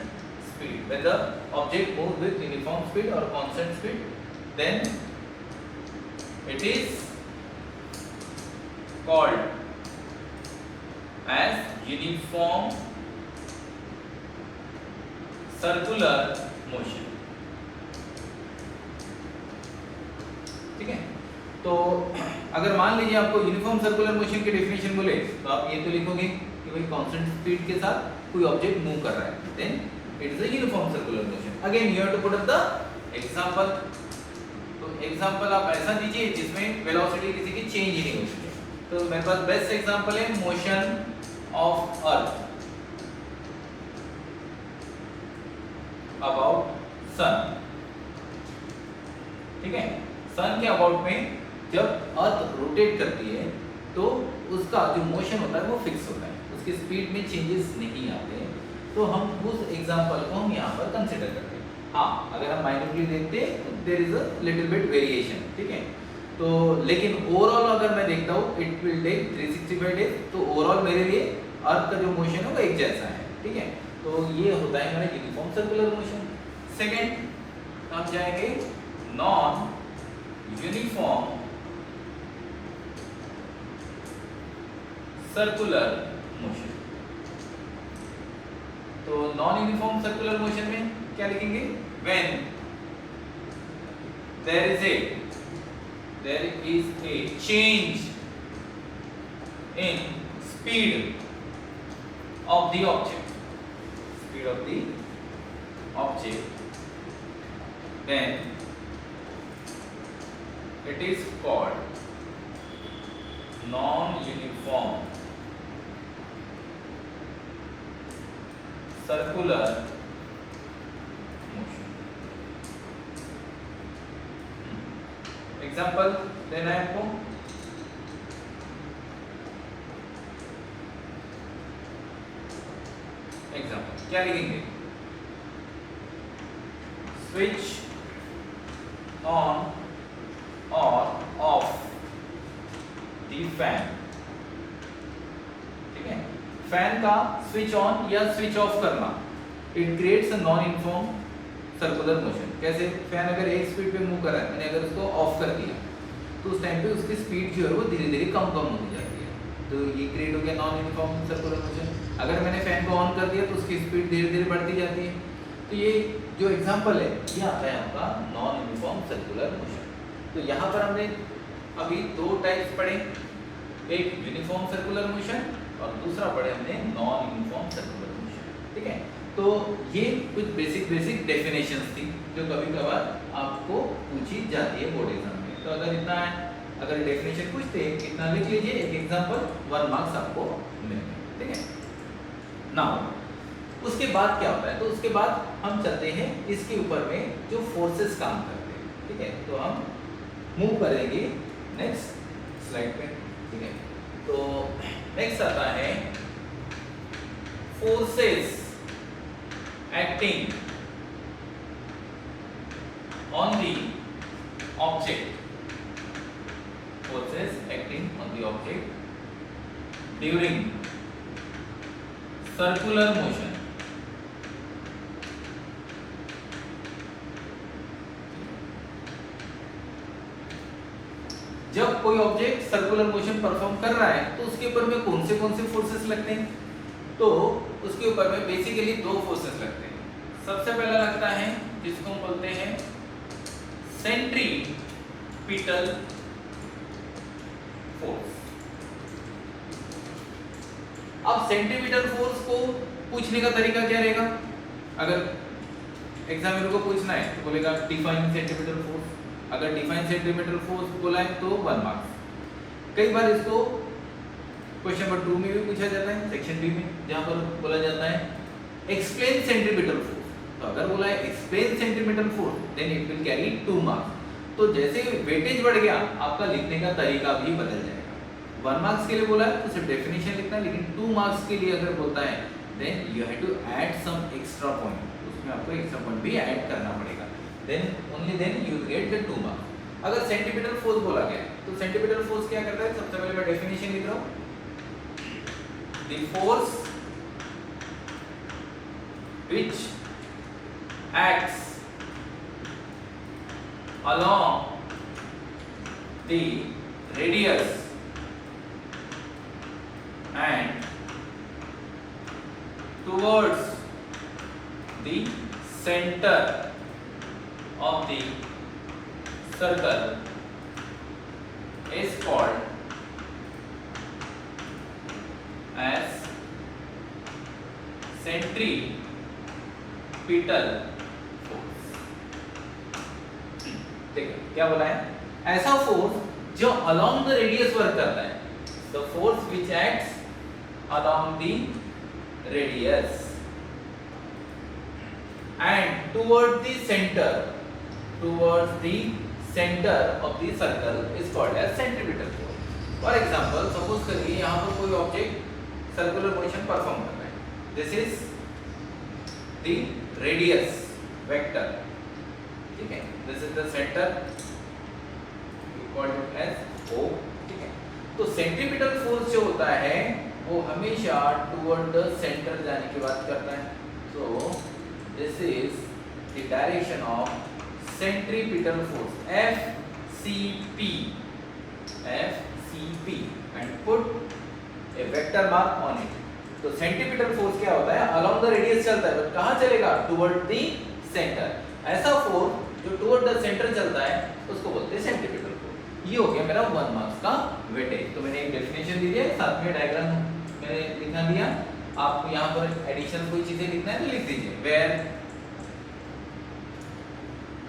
speed, when the object moves with uniform speed or constant speed, then it is called as uniform circular motion. ठीक है, तो अगर मान लीजिए आपको यूनिफॉर्म सर्कुलर मोशन की डेफिनेशन बोले तो आप ये तो लिखोगे कि भाई कांस्टेंट स्पीड के साथ कोई ऑब्जेक्ट मूव कर रहा है, then it is a uniform circular motion. Again you have to put up the example. तो एग्जांपल आप ऐसा दीजिए जिसमें वेलोसिटी किसी की चेंज ही नहीं हो सके. तो मेरे पास बेस्ट एग्जांपल है motion of earth about sun. ठीक है, सन के अबाउट में जब अर्थ रोटेट करती है तो उसका जो मोशन होता है वो फिक्स होता है, उसकी स्पीड में चेंजेस नहीं आते. तो हम उस एग्जांपल को हम यहाँ पर कंसीडर करते हैं. हाँ, अगर हम माइन्यूटली देखते हैं तो there is a little bit variation. ठीक है, तो लेकिन ओवरऑल अगर मैं देखता हूँ इट विल टेक 365 डेज. तो ओवरऑल मेरे लिए अर्थ का जो मोशन है वो एक जैसा है. ठीक है, तो ये होता है हमारा यूनिफॉर्म सर्कुलर मोशन. सेकेंड हम जाएंगे नॉन यूनिफॉर्म सर्कुलर मोशन. तो नॉन यूनिफॉर्म सर्कुलर मोशन में क्या लिखेंगे? When there is a change in speed of the object, then it is called non-uniform circular motion. Example देना है आपको. एग्जाम्पल क्या लिखेंगे? स्विच ऑन और ऑफ द फैन. ठीक है, फैन का स्विच ऑन या स्विच ऑफ करना it creates a non uniform circular motion. कैसे? फैन अगर एक स्पीड पे मूव कर रहा है, मैंने अगर उसको ऑफ कर दिया तो उस टाइम पे उसकी स्पीड जो है वो धीरे धीरे कम होती जाती है. तो ये क्रिएट हो गया नॉन यूनिफॉर्म सर्कुलर मोशन. अगर मैंने फैन को ऑन कर दिया तो उसकी स्पीड धीरे धीरे बढ़ती जाती है. तो ये जो एग्जांपल है ये आता है आपका नॉन यूनिफॉर्म सर्कुलर मोशन. तो यहाँ पर हमने अभी दो टाइप्स पढ़े, एक यूनिफॉर्म सर्कुलर मोशन और दूसरा पढ़े हमने नॉन यूनिफॉर्म सर्कुलर मोशन. ठीक है, तो ये कुछ बेसिक डेफिनेशंस थी जो कभी कभार आपको पूछी जाती है बोर्ड एग्जाम में. तो अगर इतना है, अगर डेफिनेशन पूछते इतना लिख लीजिए, एक एग्जांपल 1 मार्क्स आपको मिलेगा. ठीक है, नाउ उसके बाद क्या होता है? तो उसके बाद हम चलते हैं इसके ऊपर में जो फोर्सेस काम करते हैं. ठीक है, तो हम मूव करेंगे नेक्स्ट स्लाइड पे. ठीक है, तो नेक्स्ट आता है forces acting on the object. Forces acting on the object during circular motion. जब कोई ऑब्जेक्ट सर्कुलर मोशन परफॉर्म कर रहा है तो उसके ऊपर में कौन से फोर्सेस लगते हैं? तो उसके ऊपर में बेसिकली दो फोर्सेस लगते हैं. सबसे पहला लगता है जिसको हम बोलते हैं सेंट्रीपिटल फोर्स. अब सेंटीमीटर फोर्स को पूछने का तरीका क्या रहेगा? अगर एग्जामिनर को पूछना है तो बोलेगा डिफाइन सेंटीमीटर फोर्स. अगर डिफाइन सेंटीमीटर फोर्स बोला है तो 1 मार्क्स. कई बार इसको क्वेश्चन नंबर 2 में भी पूछा जाता है, सेक्शन बी में, जहां पर बोला जाता है एक्सप्लेन सेंटीमीटर फोर्स. तो अगर बोला है explain centimetre force then it will carry 2 marks. तो जैसे वेटेज बढ़ गया आपका लिखने का तरीका भी बदल जाएगा. 1 मार्क्स के लिए बोला है तो सिर्फ डेफिनेशन लिखना है, लेकिन 2 मार्क्स के लिए अगर बोलता है then you have to add some extra point. उसमें आपको एक्स्ट्रा पॉइंट भी ऐड करना पड़ेगा. Then only then you get the 2 marks. अगर सेंटीमीटर फोर्स बोला गया तो सेंटीमीटर फोर्स क्या करता है? सबसे पहले मैं डेफिनेशन लिख रहा हूं. The force which acts along the radius and towards the center of the circle is called as centripetal force। ठीक है, क्या बोला है? ऐसा फोर्स जो along the radius वर्क करता है, the force which acts along the radius and towards the center of the circle is called as centripetal force। For example, suppose करिए यहाँ पर कोई ऑब्जेक्ट सर्कुलर मोशन परफॉर्म कर रहा है, this is the radius vector, ठीक है, this is the centre, we call it as O, ठीक है। तो सेंट्रीपिटल फोर्स जो होता है वो हमेशा टुवर्ड द सेंटर जाने की बात करता है। So this is the direction of centripetal force FCP and put a vector mark on it। तो सेंट्रीपिटल फोर्स क्या होता है? अलोंग द रेडियस चलता है, बट कहाँ चलेगा? Toward the centre. ऐसा फोर्स जो टुवर्ड द सेंटर चलता है उसको बोलते हैं सेंट्रीपिटल फोर्स। ये हो गया मेरा 1 मार्क्स का वेटेज। तो मैंने एक डेफिनेशन दी है, साथ में डायग्राम मैंने लिखा दिया। आपको यहाँ पर एडिशनल कोई चीजें लिखना है तो लिख दीजिए। वेयर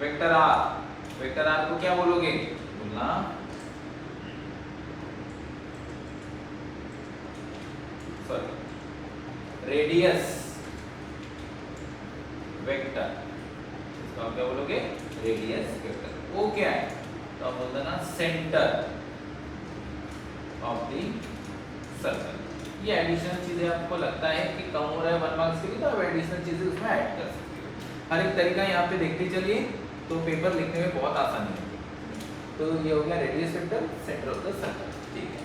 वेक्टर आर को क्या बोलोगे? बोलना रेडियस वेक्टर, इसको आप क्या बोलोगे? Radius vector. वो क्या है? तो आप बोल देना सेंटर ऑफ द सर्कल। ये एडिशनल चीजें आपको लगता है कि कम हो रहा है 1 मार्क्स के लिए, तो आप एडिशनल चीजें उसमें ऐड कर सकते हो। हर एक तरीका यहाँ पे देखते चलिए तो पेपर लिखने में बहुत आसानी होगी। तो ये हो गया radius vector, centre of the circle, ठीक है।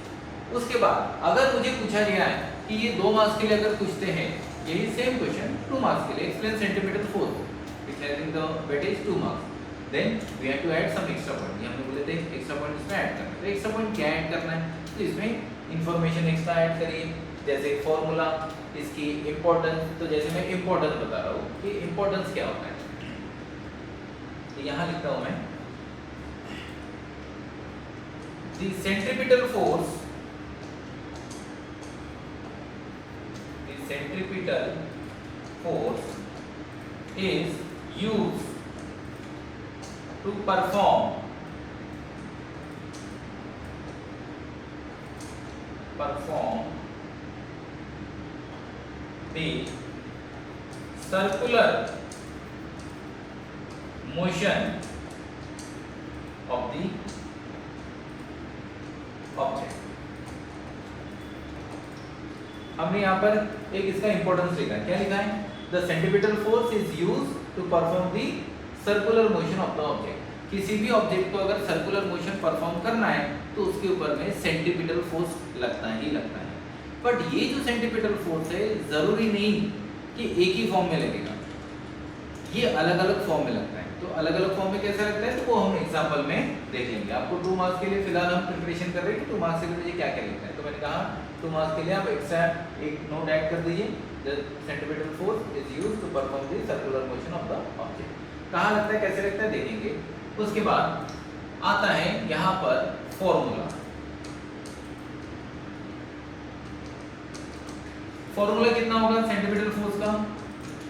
उसके बाद अगर मुझे पूछा गया है कि ये 2 मार्क्स के लिए अगर पूछते हैं यही सेम क्वेश्चन 2 मार्क्स के लिए, explain centimetre force which having the weightage 2 marks, then we have to add some extra point. ये हमने बोले थे एक्स्ट्रा पॉइंट इसमें ऐड करना है। तो एक्स्ट्रा पॉइंट क्या ऐड करना है? तो इसमें इंफॉर्मेशन एक्स्ट्रा ऐड करिए, जैसे फॉर्मूला, इसकी इंपॉर्टेंस। तो जैसे मैं इंपॉर्टेंस बता रहा हूँ कि इंपॉर्टेंस क्या होता है, तो यहाँ लिखता हूँ मैं the centripetal force is used to perform the circular motion of the object। हमने यहाँ पर एक इसका इंपॉर्टेंस लिखा है, क्या लिखा है? The centripetal force is used to perform the circular motion of the object. किसी भी ऑब्जेक्ट को अगर सर्कुलर मोशन परफॉर्म करना है तो उसके ऊपर में सेंट्रीपिटल फोर्स लगता है। बट ये जो सेंट्रीपिटल फोर्स है जरूरी नहीं कि एक ही फॉर्म में लगेगा, ये अलग अलग फॉर्म में लगता है। तो अलग अलग फॉर्म में कैसा लगता है तो वो हम एग्जांपल में देख लेंगे। आपको 2 मार्क्स के लिए फिलहाल हम प्रिपरेशन कर रहे हैं कि 2 मार्क्स के लिए मुझे क्या क्या लिखना है। तो मैंने कहा 2 मार्क्स के लिए आप एक्स्ट्रा एक नोट ऐड कर दीजिए, the centripetal force is used to perform the circular motion of the object. कहाँ लगता है, कैसे लगता है देखेंगे। उसके बाद आता है यहाँ पर फॉर्मूला। फॉर्मूला कितना होगा सेंट्रीपिटल फोर्स का?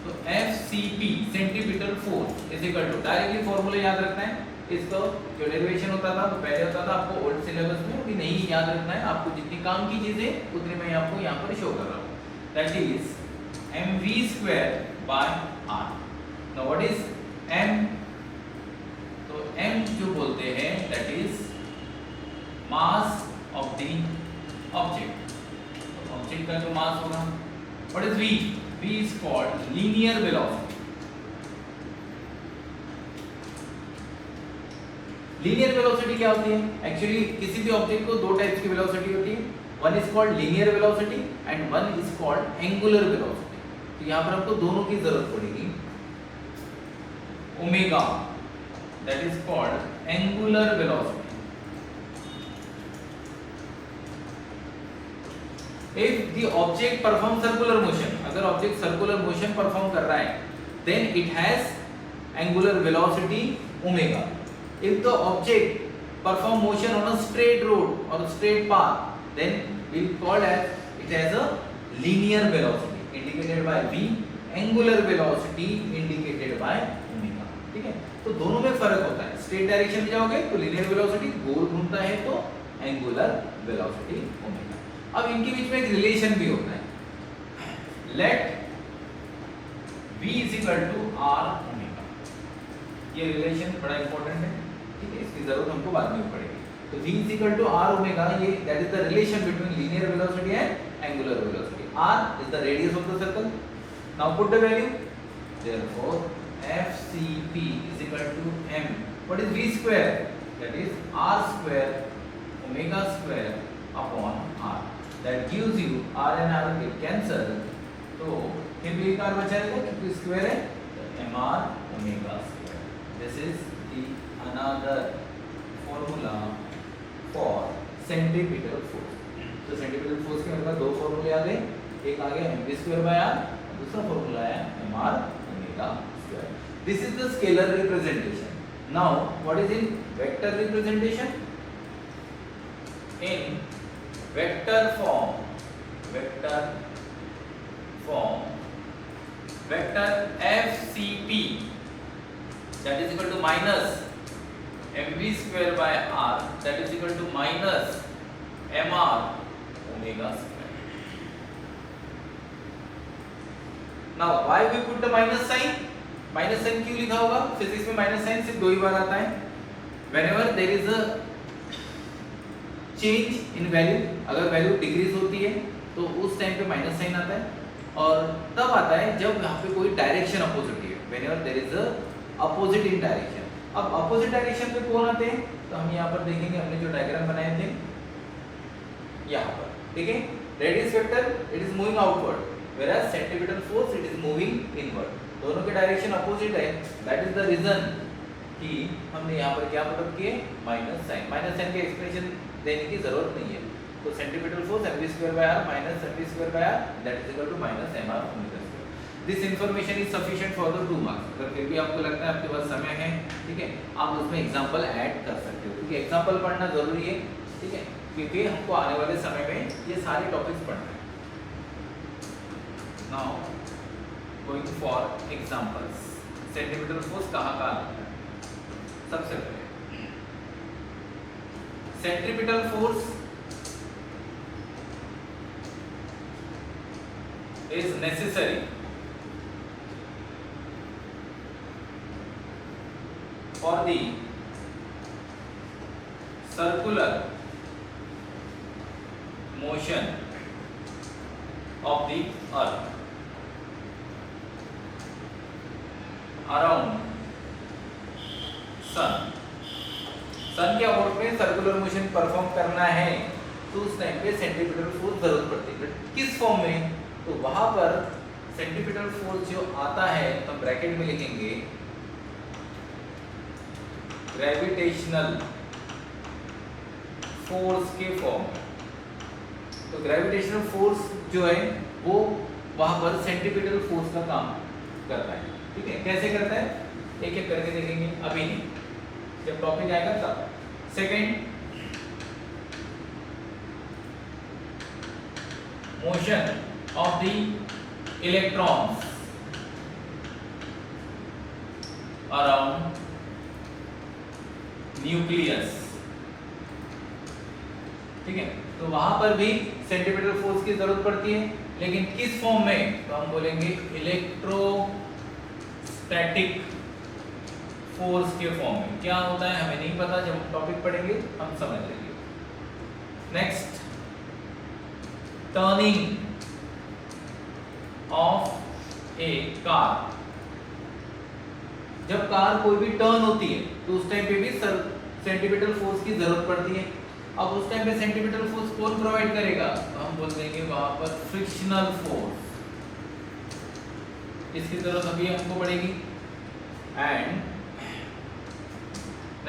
तो FCP centripetal force is equal to, directly formula याद रखना है। इसका जो डेरिवेशन होता था वो पहले होता था आपको ओल्ड सिलेबस में, अभी नहीं याद रखना है। आपको जितनी काम की चीजें उतनी मैं आपको यहाँ पर शो कर रहा हूँ। That is mv² by r। Now what is m? तो m जो बोलते हैं that is mass of the object. तो ऑब्जेक्ट का जो मास होगा। What is v? v is called linear velocity। Linear velocity क्या होती है? एक्चुअली किसी भी ऑब्जेक्ट को 2 टाइप्स की वेलोसिटी होती है। One is called linear velocity and one is called angular velocity. तो यहाँ पर आपको दोनों की जरूरत पड़ेगी। Omega that is called angular velocity. If the object perform circular motion, अगर ऑब्जेक्ट सर्कुलर मोशन परफॉर्म कर रहा है, then it has angular velocity omega. If the object perform motion on a straight road or a straight path, then we'll call as it as a linear velocity indicated by v, angular velocity indicated by omega. ठीक है, तो दोनों में फर्क होता है. स्ट्रेट डायरेक्शन में जाओगे तो linear velocity, गोल घूमता है तो angular velocity omega. अब इनके बीच में एक रिलेशन भी होता है. Let v is equal to r omega. ये रिलेशन बड़ा इंपॉर्टेंट है. ठीक है, इसकी जरूरत हमको बाद में पड़ेगी. तो v is equal to r omega, ये that is the relation between linear velocity and angular velocity. r is the radius of the circle. Now put the value. Therefore fcp is equal to m. What is v square? That is r square omega square upon r. That gives you r and r get cancel. तो फिर भी एक r बचा रहेगा क्योंकि स्क्वायर है, mr omega square. This is the another formula for centripetal force. तो centripetal force के मेरे पास दो फॉर्मूले आ गए. एक आ गया mv square by r, दूसरा फॉर्मूला आया mr omega square. This is the scalar representation. Now what is in vector representation? In vector form, vector fcp, that is equal to minus mv square by r, that is equal to minus mr omega square. Now why we put the minus sign? Minus sign क्यों लिखा होगा? फिजिक्स में माइनस साइन सिर्फ दो ही बार आता है. Whenever there is a change in value, अगर वैल्यू डिक्रीज होती है तो उस टाइम पे माइनस साइन आता है. और तब आता है जब यहाँ पे कोई डायरेक्शन अपोजिट है. Whenever there is a opposite in direction. अब अपोजिट डायरेक्शन पे कौन आते हैं? तो हम यहाँ पर देखेंगे, हमने जो डायग्राम बनाए थे यहाँ पर. ठीक है, radius vector it is moving outward, whereas centripetal force it is moving inward. दोनों के डायरेक्शन अपोजिट है. दैट इज द रीजन कि हमने यहाँ पर क्या पुट किए, माइनस साइन. माइनस साइन के एक्सप्रेशन देने की जरूरत नहीं है. तो centripetal force mv square by r minus mv square by r, that is equal to minus mr omega square. This information is sufficient for the 2 marks. अगर फिर भी आपको लगता है आपके पास समय है, ठीक है, आप उसमें एग्जांपल ऐड कर सकते हो, क्योंकि एग्जांपल पढ़ना जरूरी है. ठीक है, क्योंकि हमको आने वाले समय में ये सारे टॉपिक्स पढ़ना है. Now going for examples. Centripetal force कहाँ लगता है? सबसे पहले centripetal force is necessary for the circular motion of the earth around sun. सन के ऑर्बिट में सर्कुलर मोशन परफॉर्म करना है तो उस टाइम पे सेंट्रीपिटल फोर्स जरूरत पड़ती है. किस फॉर्म में? तो वहां पर सेंट्रीपिटल फोर्स जो आता है तो हम ब्रैकेट में लिखेंगे ग्रेविटेशनल फोर्स के फॉर्म. तो ग्रेविटेशनल फोर्स जो है वो वहां पर सेंट्रीपिटल फोर्स का काम करता है. ठीक है, कैसे करता है एक एक करके देखेंगे, अभी नहीं, जब टॉपिक आएगा तब. Second, motion of the electrons around nucleus. ठीक है, तो वहां पर भी सेंट्रीपिटल फोर्स की जरूरत पड़ती है, लेकिन किस फॉर्म में? तो हम बोलेंगे इलेक्ट्रोस्टैटिक फोर्स के फॉर्म में. क्या होता है हमें नहीं पता, जब हम टॉपिक पढ़ेंगे हम समझ लेंगे. Next, turning of A car. जब कार कोई भी टर्न होती है तो उस टाइम पे भी सेंट्रीपिटल फोर्स की जरूरत पड़ती है. अब उस टाइम पे सेंट्रीपिटल फोर्स कौन प्रोवाइड करेगा? तो हम बोल देंगे वहां पर फ्रिक्शनल फोर्स. इसकी जरूरत अभी हमको पड़ेगी. एंड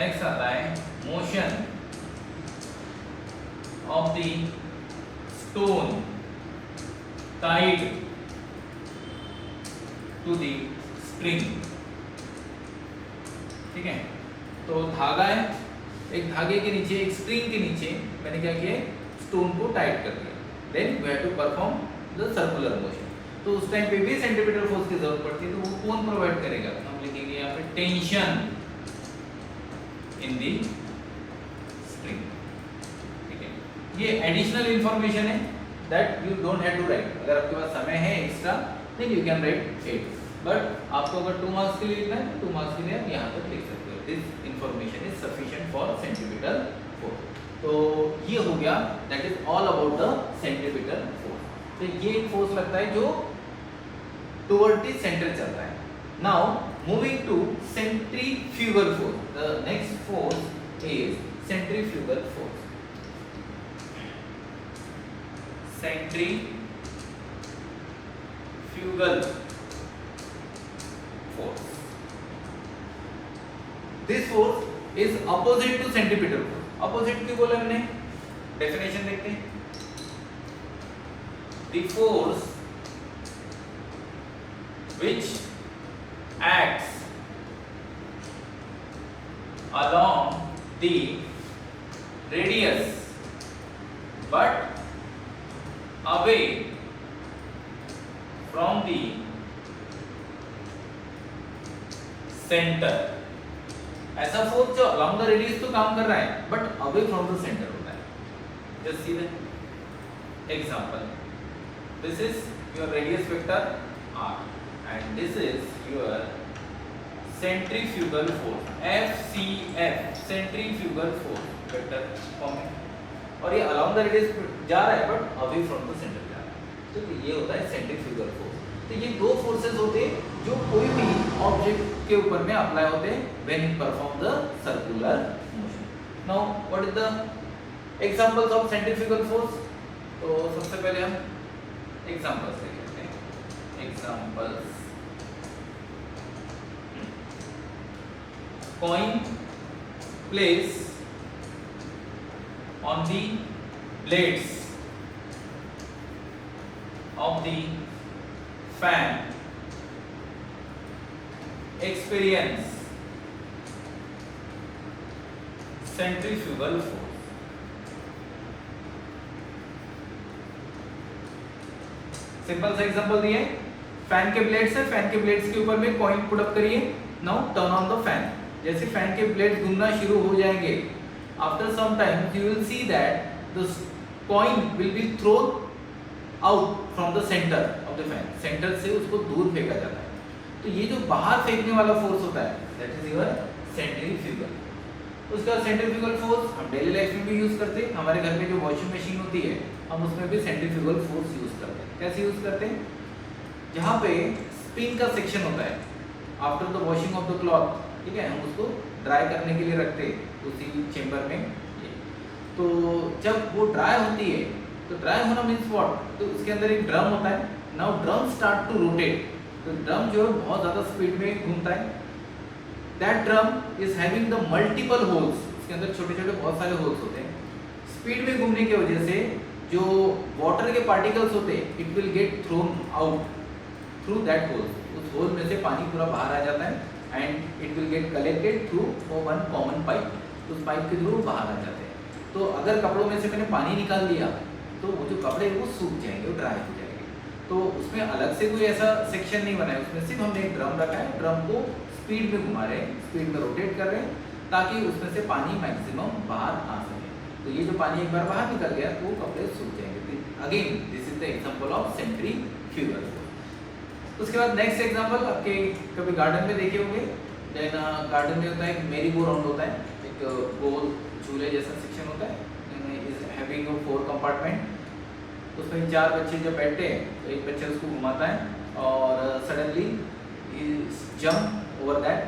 नेक्स्ट आता है motion of the stone tied to the string, ठीक है। तो धागा है, एक धागे के नीचे, एक स्ट्रिंग के नीचे मैंने क्या किया, स्टोन को टाइट कर दिया। Then we have to perform the circular motion. तो उस टाइम पे भी सेंट्रीपिटल फोर्स की जरूरत पड़ती है, तो वो कौन प्रोवाइड करेगा? हम लिखेंगे यहाँ पे टेंशन इन दी स्ट्रिंग, ठीक है। ये एडिशनल इंफॉर्मेशन है that you don't have to write. अगर आपके पास समय है extra then you can write it, but आपको अगर 2 मार्क्स के लिए लिखना है, 2 मार्क्स के लिए आप यहाँ तक लिख सकते हो। This information is sufficient for centripetal force. तो ये हो गया, that is all about the centripetal force. तो ये एक फोर्स लगता है जो टुवर्ड द सेंटर चलता है। Now moving to centrifugal force, the next force is centrifugal force. Centrifugal force. This force is opposite to centripetal force. Opposite क्यों बोला हमने? Definition देखते हैं। The force which acts along the radius but away from the centre. ऐसा फोर्स जो अलोंग द रेडियस तो काम कर रहा है but away from the centre होता है। Just see the example, this is your radius vector r and this is your centrifugal force FCF, centrifugal force vector form है, और ये अलोंग द रेडियस जा रहा है but away from the centre जा रहा है। तो ये होता है सेंट्रीफ्यूगल फोर्स। तो ये दो फोर्सेस होते हैं जो कोई भी ऑब्जेक्ट के ऊपर में अप्लाई होते हैं when it perform the circular motion. Now what is the examples of centrifugal force? तो सबसे पहले हम एग्जांपल्स देखते हैं। Examples, coin place on the blades of the fan experience centrifugal force। Simple सा एग्जांपल दिए, फैन के ब्लेड्स है, फैन के ब्लेड्स के ऊपर में कॉइन पुट अप करिए। Now turn on the fan. जैसे फैन के ब्लेड्स घूमना शुरू हो जाएंगे, after some time you will see that the coin will be thrown out from the centre of the fan. Centre से उसको दूर फेंका जाता है। तो ये जो बाहर फेंकने वाला फोर्स होता है दैट इज योर सेंट्रीफ्यूगल। उसका सेंट्रीफ्यूगल फोर्स हम डेली लाइफ में भी यूज करते हैं। हमारे घर में जो वॉशिंग मशीन होती है हम उसमें भी सेंट्रीफ्यूगल फोर्स यूज करते हैं। कैसे यूज करते हैं? जहाँ पे स्पिन का सेक्शन होता है after the washing of the cloth, ठीक है, हम उसको ड्राई करने के लिए रखते हैं उसी चेंबर में। तो जब वो ड्राई होती है, तो ड्राई होना मीन्स व्हाट? तो उसके अंदर एक ड्रम होता है। Now drum start to rotate. तो ड्रम जो है बहुत ज़्यादा स्पीड में घूमता है। That drum is having the multiple holes. उसके अंदर छोटे छोटे बहुत सारे होल्स होते हैं। स्पीड में घूमने की वजह से जो वाटर के पार्टिकल्स होते हैं it will get thrown out through that hole. उस होल में से पानी पूरा बाहर आ जाता है and it will get collected through one common pipe. उस पाइप के थ्रू बाहर आ जाते हैं। तो अगर कपड़ों में से मैंने पानी निकाल दिया तो वो जो कपड़े वो सूख जाएंगे, वो ड्राई हो जाएंगे। तो उसमें अलग से कोई ऐसा सेक्शन नहीं बना है। उसमें सिर्फ हमने एक ड्रम रखा है, ड्रम को स्पीड में घुमा रहे हैं, स्पीड में रोटेट कर रहे हैं ताकि उसमें से पानी मैक्सिमम बाहर आ सके। तो ये जो पानी एक बार बाहर निकल गया तो वो कपड़े सूख जाएंगे। Again this is the example of centrifugal force. उसके बाद नेक्स्ट एग्जांपल आपके कभी गार्डन में देखे होंगे। देन गार्डन में होता है एक मेरी गो राउंड होता है, एक गोल झूले जैसा सेक्शन होता है, इज हैविंग 4 कंपार्टमेंट। उसमें 4 बच्चे जब बैठते हैं तो एक बच्चा उसको घुमाता है और सडनली जंप ओवर दैट।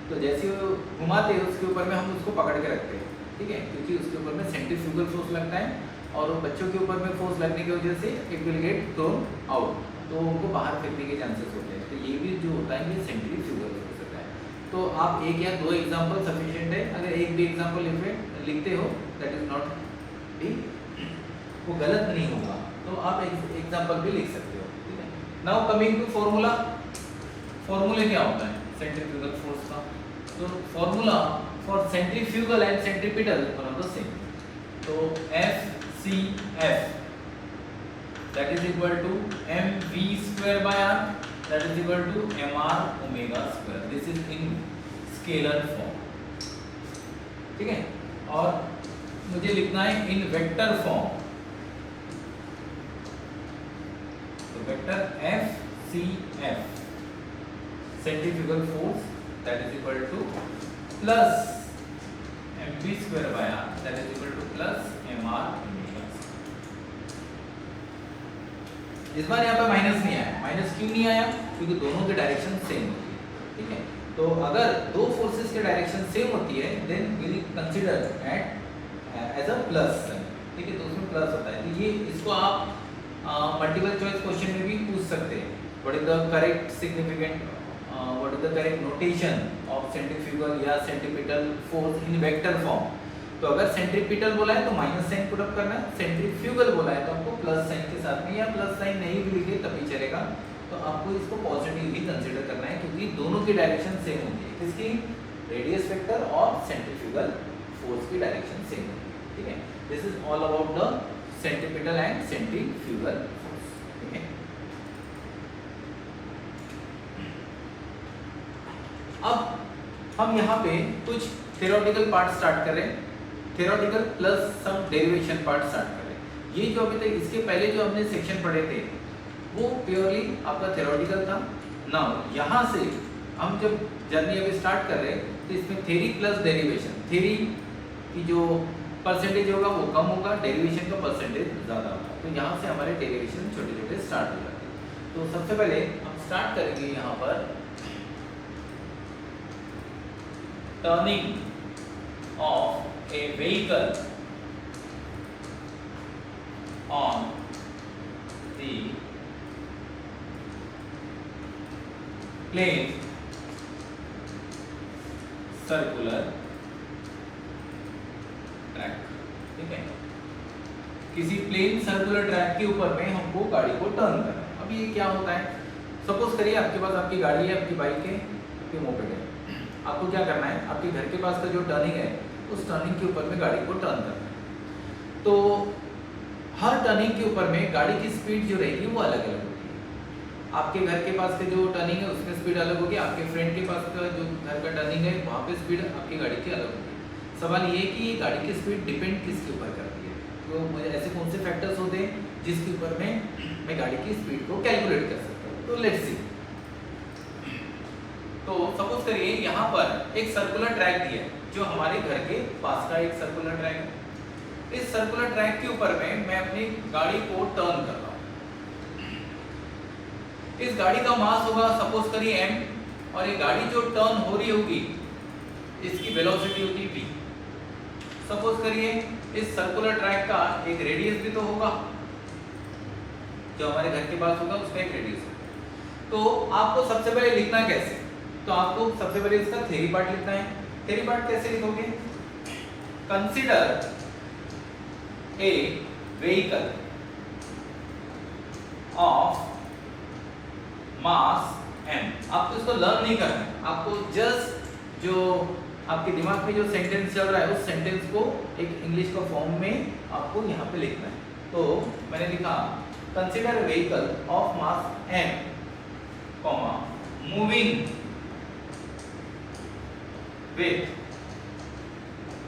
तो जैसे वो घुमाते हैं उसके ऊपर में हम उसको पकड़ के रखते हैं, ठीक है, क्योंकि उसके ऊपर में सेंट्रीफ्यूगल फोर्स लगता है और वो बच्चों के ऊपर में फोर्स लगने की वजह से it will get thrown out, तो उनको बाहर फेंकने के चांसेस होते हैं। तो ये भी जो होता है ये सेंट्रीफ्यूगल फोर्स होता है। तो आप एक या 2 एग्जाम्पल सफिशिएंट है। अगर एक भी एग्जाम्पल लिखते हो दैट इज नॉट, वो गलत नहीं होगा, तो आप एक एग्जाम्पल भी लिख सकते हो। नाउ कमिंग टू फॉर्मूला, फॉर्मूले क्या होता है सेंट्रीफ्यूगल फोर्स का? तो formula for centrifugal and centripetal one of the same. तो FCF that is equal to mv square by r, that is equal to mr omega square. This is in scalar form, ठीक है। और मुझे लिखना है इन वेक्टर फॉर्म, तो vector FCF centrifugal force that is equal to plus mv square by r, that is equal to plus mr omega। इस बार यहाँ पे माइनस नहीं आया। माइनस क्यों नहीं आया? क्योंकि दोनों की डायरेक्शन सेम होती है, ठीक है। तो अगर दो फोर्सेस की डायरेक्शन सेम होती है then will consider it as a plus, ठीक है। तो उसमें प्लस होता है। तो ये इसको आप मल्टीपल चॉइस क्वेश्चन में भी पूछ सकते हैं। What is the correct significant, what is the correct notation of centrifugal या centripetal force in vector form? तो अगर सेंट्रीपिटल बोला है तो माइनस साइन पुट अप करना है, सेंट्रीफ्यूगल बोला है तो आपको प्लस साइन के साथ में, या प्लस साइन नहीं भी लिखे तभी चलेगा। तो आपको इसको पॉजिटिव ही कंसीडर करना है क्योंकि दोनों की डायरेक्शन सेम होती है। किसकी? रेडियस वेक्टर और सेंट्रीफ्यूगल फोर्स की डायरेक्शन सेम होती है, ठीक है। This is all about the centripetal and centrifugal force, ठीक है। अब हम यहाँ पे कुछ थ्योरेटिकल पार्ट स्टार्ट कर रहे हैं, थ्योरेटिकल प्लस सम डेरिवेशन पार्ट स्टार्ट कर रहे हैं। ये जो अभी तक इसके पहले जो हमने सेक्शन पढ़े थे वो प्योरली आपका थ्योरेटिकल था। नाउ यहाँ से हम जब जर्नी अभी स्टार्ट कर रहे हैं तो इसमें थ्योरी प्लस डेरिवेशन, थ्योरी की जो परसेंटेज होगा वो कम होगा, डेरिवेशन का परसेंटेज ज़्यादा होगा। तो यहाँ से हमारे डेरिवेशन छोटे छोटे स्टार्ट हो जाते हैं। तो सबसे पहले हम स्टार्ट करेंगे यहाँ पर turning of a vehicle on the plane circular track, ठीक है। किसी प्लेन सर्कुलर ट्रैक के ऊपर में हमको गाड़ी को टर्न करना है। अब ये क्या होता है? सपोज करिए आपके पास आपकी गाड़ी है, आपकी बाइक है, आपकी मोपेड है। आपको क्या करना है? आपके घर के पास का जो टर्निंग है उस टर्निंग के ऊपर में गाड़ी को टर्न करना है। तो हर टर्निंग के ऊपर में गाड़ी की स्पीड जो रहेगी वो अलग अलग होगी। आपके घर के पास का जो टर्निंग है उसमें स्पीड अलग होगी, आपके फ्रेंड के पास का जो घर का टर्निंग है वहाँ पे स्पीड आपकी गाड़ी की अलग होगी। सवाल ये है कि ये गाड़ी की स्पीड डिपेंड किसके ऊपर करती है? तो मुझे ऐसे कौन से फैक्टर्स होते हैं जिसके ऊपर में मैं गाड़ी की स्पीड को कैलकुलेट कर सकता हूँ? तो लेट्स सी। तो सपोज करिए यहाँ पर एक सर्कुलर ट्रैक दिया है जो हमारे घर के पास का एक सर्कुलर ट्रैक है। इस सर्कुलर ट्रैक के ऊपर में मैं अपनी गाड़ी को टर्न कर रहा हूँ। इस गाड़ी का मास होगा सपोज करिए m, और ये गाड़ी जो टर्न हो रही होगी इसकी वेलोसिटी होगी v। सपोज करिए इस सर्कुलर ट्रैक का एक रेडियस भी तो होगा, जो हमारे घर के पास होगा उसका एक रेडियस होगा। तो आपको सबसे पहले लिखना कैसे? तो आपको सबसे पहले इसका थ्योरी पार्ट लिखना है। थ्योरी पार्ट कैसे लिखोगे? Consider a vehicle of mass m। आपको इसको लर्न नहीं करना है, आपको जस्ट जो आपके दिमाग में जो सेंटेंस चल रहा है उस सेंटेंस को एक इंग्लिश का फॉर्म में आपको यहाँ पे लिखना है। तो मैंने लिखा consider vehicle of mass m, moving with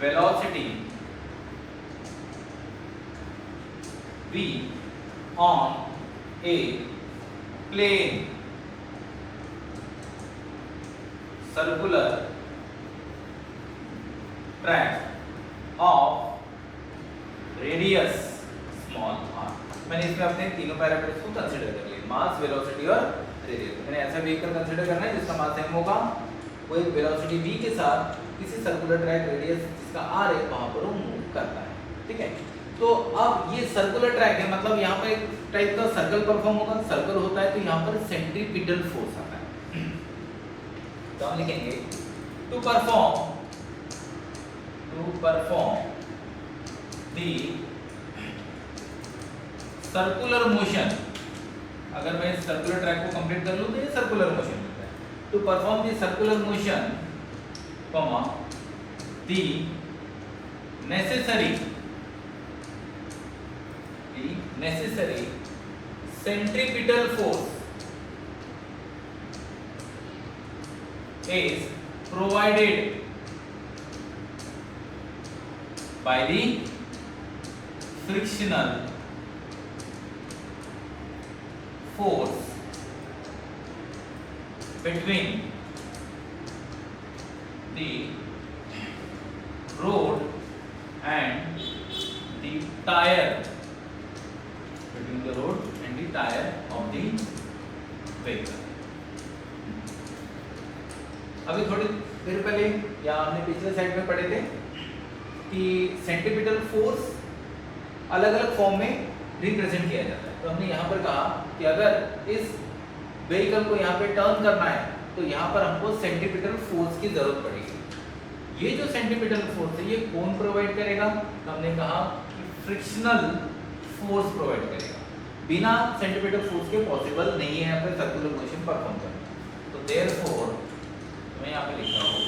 velocity v on a plane circular track of radius small r। मैंने इसमें अपने तीनों पैरामीटर्स को कंसीडर कर लिए, मास, वेलोसिटी और रेडियस। मैंने ऐसा व्हीकल कंसीडर करना है जिसका मास m होगा, वो एक वेलोसिटी v के साथ किसी सर्कुलर ट्रैक रेडियस जिसका r है वहां पर वो मूव करता है, ठीक है। तो अब ये सर्कुलर ट्रैक है, मतलब यहाँ पर एक टाइप का सर्कल परफॉर्म होगा। सर्कल होता है तो यहाँ पर सेंट्रीपिटल फोर्स आता है। तो हम लिखेंगे to perform the circular motion अगर मैं इस सर्कुलर ट्रैक को कंप्लीट कर लूँ तो ये सर्कुलर मोशन मिलता है। To perform the circular motion comma the necessary centripetal force is provided by the frictional force between the road and the tire, between the road and the tire of the vehicle. अभी थोड़ी देर पहले या हमने पिछले साइड में पढ़े थे कि सेंट्रीपिटल फोर्स अलग अलग फॉर्म में रिप्रेजेंट किया जाता है। तो हमने यहाँ पर कहा कि अगर इस व्हीकल को यहाँ पे टर्न करना है तो यहाँ पर हमको सेंट्रीपिटल फोर्स की जरूरत पड़ेगी। ये जो सेंट्रीपिटल फोर्स है ये कौन प्रोवाइड करेगा? तो हमने कहा कि फ्रिक्शनल फोर्स प्रोवाइड करेगा। बिना सेंट्रीपिटल फोर्स के पॉसिबल नहीं है यहाँ पे सर्कुलर मोशन परफॉर्म करना। तो देयरफॉर मैं यहाँ पे लिख रहा हूँ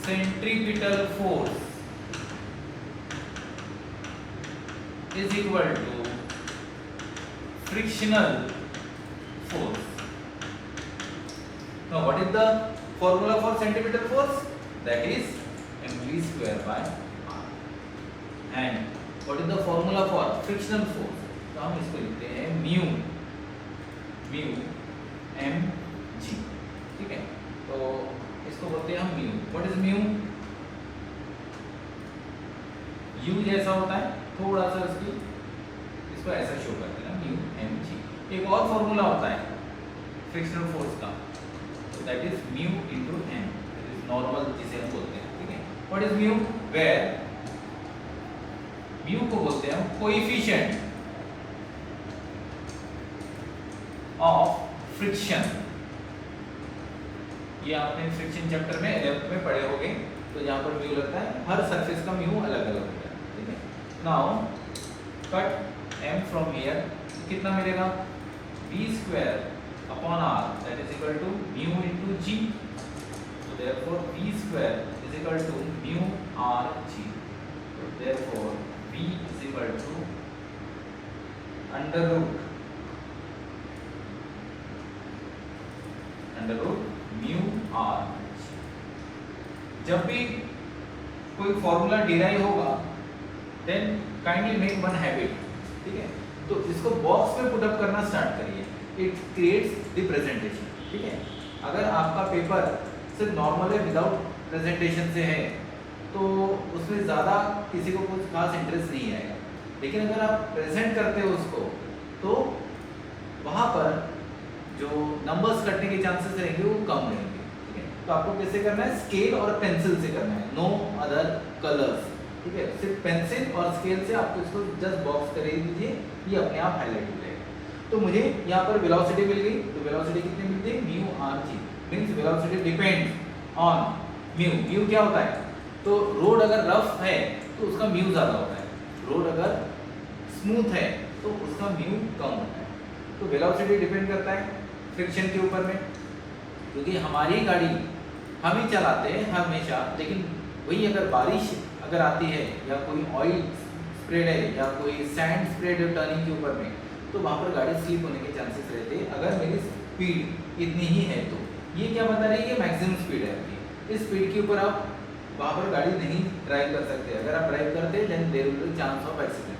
centripetal force is equal to frictional force. Now what is the formula for centripetal force? That is mv square by r. And what is the formula for frictional force? तो हम इसको लिखते हैं mu mg, ठीक है। तो इसको बोलते हैं हम mu। What is mu? u जैसा होता है थोड़ा सा इसको ऐसा शो कर देना म्यू एम जी। एक और फॉर्मूला होता है फ्रिक्शनल फोर्स का, तो that is mu into m, that is normal जिसे हम बोलते हैं, ठीक है। What is mu? Where mu को बोलते हैं हम कोएफिशिएंट ऑफ फ्रिक्शन। ये आपने फ्रिक्शन चैप्टर में 11th में पढ़े होंगे। तो यहाँ पर म्यू लगता है, हर सरफेस का म्यू अलग अलग होता है, ठीक है। Now cut m from here, कितना मिलेगा? v square upon r, that is equal to mu into g. So therefore v square is equal to mu r g. So therefore v is equal to under root mu r g. जब भी कोई फॉर्मूला डिराइव होगा then kindly make one habit, ठीक है। तो इसको बॉक्स में पुट अप करना स्टार्ट करिए, इट क्रिएट्स द प्रेजेंटेशन, ठीक है। अगर आपका पेपर सिर्फ नॉर्मल है विदाउट प्रेजेंटेशन से है तो उसमें ज़्यादा किसी को कुछ खास इंटरेस्ट नहीं आएगा। लेकिन अगर आप प्रेजेंट करते हो उसको तो वहाँ पर जो नंबर्स कटने के चांसेस रहेंगे वो कम रहेंगे, ठीक है। तो आपको कैसे करना है? स्केल और पेंसिल से करना है, नो अदर कलर्स, ठीक है। सिर्फ पेंसिल और स्केल से आपको इसको जस्ट बॉक्स कर दीजिए, ये अपने आप हाईलाइट हो जाएगा। तो मुझे यहाँ पर वेलोसिटी मिल गई, तो वेलोसिटी कितनी मिलती है? Mu R G, means velocity depends on mu. Mu क्या होता है? तो रोड अगर रफ है तो उसका म्यू ज़्यादा होता है, रोड अगर स्मूथ है तो उसका म्यू कम होता है। तो वेलोसिटी डिपेंड करता है फ्रिक्शन के ऊपर में, क्योंकि हमारी गाड़ी हम ही चलाते हैं हमेशा। लेकिन वही अगर बारिश अगर आती है या कोई ऑयल स्प्रेड है या कोई सैंड स्प्रेड है टर्निंग के ऊपर में, तो वहाँ पर गाड़ी स्लिप होने के चांसेस रहते हैं। अगर मेरी स्पीड इतनी ही है तो ये क्या बता रही है? ये मैक्सिमम स्पीड है आपकी। इस स्पीड के ऊपर आप वहाँ पर गाड़ी नहीं ड्राइव कर सकते। अगर आप ड्राइव करते हैं then there will be chance of accident.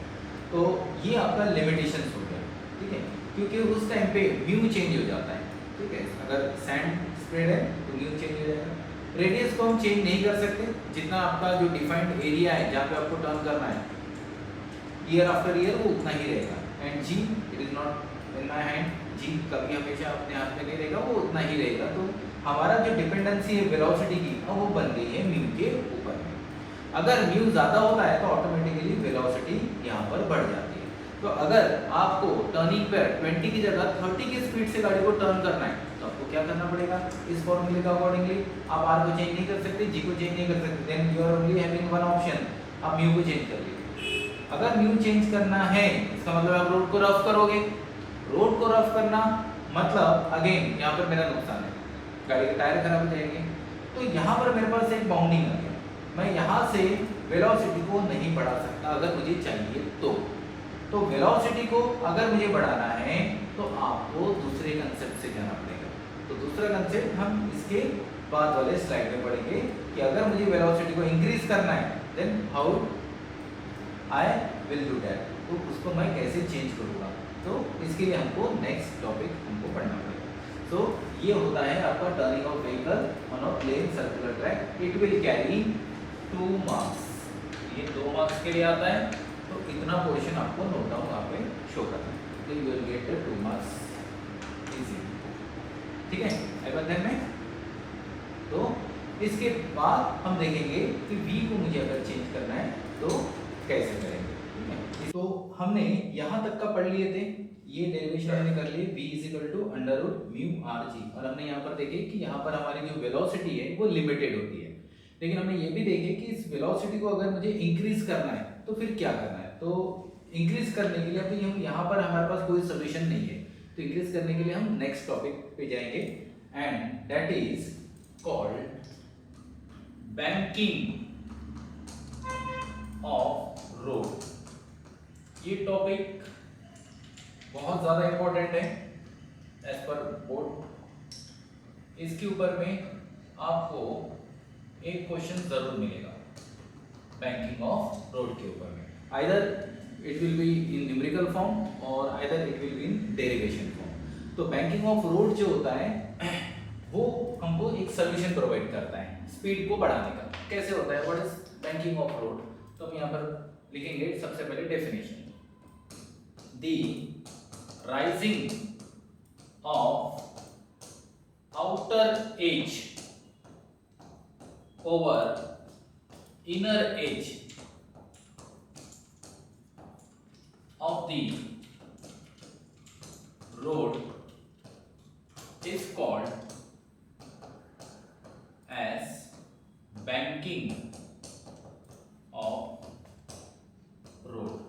तो ये आपका लिमिटेशन हो गया, ठीक है, क्योंकि उस टाइम पे व्यू चेंज हो जाता है, ठीक है। अगर सैंड स्प्रेड है तो व्यू चेंज हो जाएगा। रेडियस को हम चेंज नहीं कर सकते, जितना आपका जो डिफाइंड एरिया है जहाँ पे आपको टर्न करना है ईयर आफ्टर ईयर वो उतना ही रहेगा। एंड जी it is not in my hand, जी कभी हमेशा अपने हाथ में नहीं रहेगा, वो उतना ही रहेगा। तो हमारा जो डिपेंडेंसी है वेलोसिटी की वो बन गई है म्यू के ऊपर में। अगर म्यू ज़्यादा होता है तो ऑटोमेटिकली वेलोसिटी यहाँ पर बढ़ जाती है। तो अगर आपको टर्निंग पर 20 की जगह 30 की स्पीड से गाड़ी को टर्न करना है तो आपको क्या करना पड़ेगा? इस फॉर्मूले का अकॉर्डिंगली आप आर को चेंज नहीं कर सकते, जी को चेंज नहीं कर सकते, then you are only having one option, आप म्यू को चेंज कर लीजिए। अगर म्यू चेंज करना है इसका मतलब आप रोड को रफ करोगे, रोड को रफ करना मतलब अगेन यहाँ पर मेरा नुकसान है, गाड़ी के टायर खराब हो जाएंगे। तो यहाँ पर मेरे पास एक बाउंडिंग आ गया, मैं यहाँ से वेलोसिटी को नहीं बढ़ा सकता अगर मुझे चाहिए तो वेलोसिटी को अगर मुझे बढ़ाना है तो आपको दूसरे कंसेप्ट से जाना पड़ेगा। तो दूसरा कंसेप्ट हम इसके बाद वाले स्लाइड में पढ़ेंगे कि अगर मुझे वेलोसिटी को इंक्रीज करना है then how I will do that, तो उसको मैं कैसे चेंज करूँगा। तो इसके लिए हमको नेक्स्ट टॉपिक हमको पढ़ना पड़ेगा। सो ये होता है आपका turning of vehicle on a plane circular track. It will carry 2 marks, ये 2 मार्क्स के लिए आता है। तो इतना पोर्शन आपको नोट डाउन यहाँ पे शो करना है, तो you will gate 2 marks easy. ठीक है, आई बात ध्यान में। तो इसके बाद हम देखेंगे कि v को मुझे अगर चेंज करना है तो कैसे करेंगे। ठीक है, तो हमने यहाँ तक का पढ़ लिए थे, ये डेरिवेशन हमने कर लिए v √μ/r(g) और हमने यहाँ पर देखे कि यहाँ पर हमारी जो वेलोसिटी है वो लिमिटेड होती है। लेकिन हमने ये भी देखे कि इस वेलोसिटी को अगर मुझे इंक्रीज करना है तो फिर क्या करना है। तो इंक्रीज करने के लिए अभी हम यहाँ पर हमारे पास कोई सोल्यूशन नहीं है, तो इंक्रीज करने के लिए हम नेक्स्ट टॉपिक पे जाएंगे and that is called banking of road. ये टॉपिक बहुत ज़्यादा इंपॉर्टेंट है एज पर बोर्ड। इसके ऊपर में आपको एक क्वेश्चन जरूर मिलेगा बैंकिंग ऑफ रोड के ऊपर में, either it will be in numerical form और either it will be in derivation form. तो बैंकिंग ऑफ रोड जो होता है वो हमको एक सोल्यूशन प्रोवाइड करता है स्पीड को बढ़ाने का। कैसे होता है, what is banking of road. तो हम यहाँ पर लिखेंगे सबसे पहले definition, the rising of outer as over inner edge of the road is called as banking of road।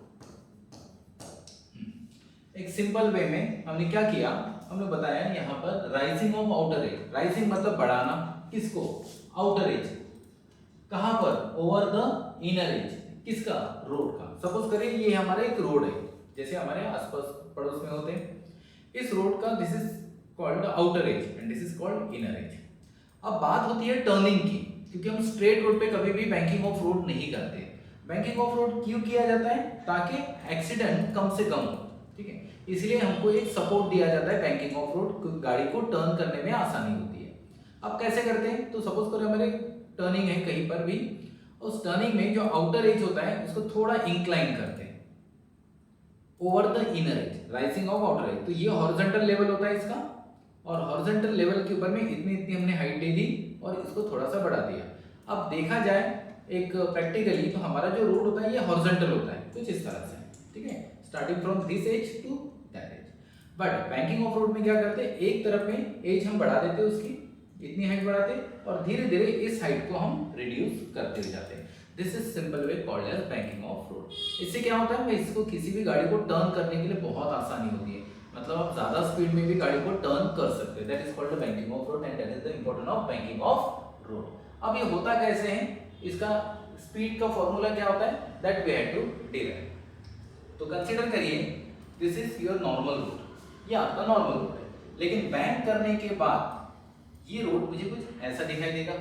एक सिंपल वे में हमने क्या किया, हमने बताया यहाँ पर rising of outer as. Rising मतलब बढ़ाना, किसको, आउटर एज। कहां पर, ओवर द इनर एज, किसका, रोड का। सपोज करिए ये हमारा एक रोड है, जैसे हमारे आसपास पड़ोस में होते हैं। इस रोड का this is called outer as and this is called inner as. अब बात होती है टर्निंग की, क्योंकि हम स्ट्रेट रोड पे कभी भी बैंकिंग ऑफ रोड नहीं करते। बैंकिंग ऑफ रोड क्यों किया जाता है, ताकि एक्सीडेंट कम से कम हो। ठीक है, इसलिए हमको एक सपोर्ट दिया जाता है बैंकिंग ऑफ रोड, गाड़ी को टर्न करने में आसानी होती है। अब कैसे करते हैं, तो सपोज करो हमारे टर्निंग है कहीं पर भी, उस टर्निंग में जो आउटर एज होता है उसको थोड़ा इंक्लाइन करते हैं over the inner as, rising of outer as. तो ये हॉरिजॉन्टल लेवल होता है इसका, और हॉरिजॉन्टल लेवल के ऊपर में इतनी इतनी हमने हाइट दे दी और इसको थोड़ा सा बढ़ा दिया। अब देखा जाए एक प्रैक्टिकली, तो हमारा जो रोड होता है ये हॉरिजॉन्टल होता है कुछ इस तरह से। ठीक है, starting from this as to that as. But banking of road में क्या करते हैं, एक तरफ में एज हम बढ़ा देते हैं, उसकी इतनी हाइट बढ़ाते और धीरे धीरे इस हाइट को हम रिड्यूस करते जाते हैं। This is simple way called as banking of road. इससे क्या होता है, इसको किसी भी गाड़ी को टर्न करने के लिए बहुत आसानी होती है, मतलब आप ज्यादा स्पीड में भी गाड़ी को टर्न कर सकते हैं। That is called banking of road and that is the importance of banking of road. अब ये होता कैसे है, इसका स्पीड का फॉर्मूला क्या होता है, that we have to derive. तो कंसीडर करिए this is your normal road, ये आपका नॉर्मल रोड है, लेकिन बैंक करने के बाद ये रोड मुझे कुछ ऐसा दिखाई देगा।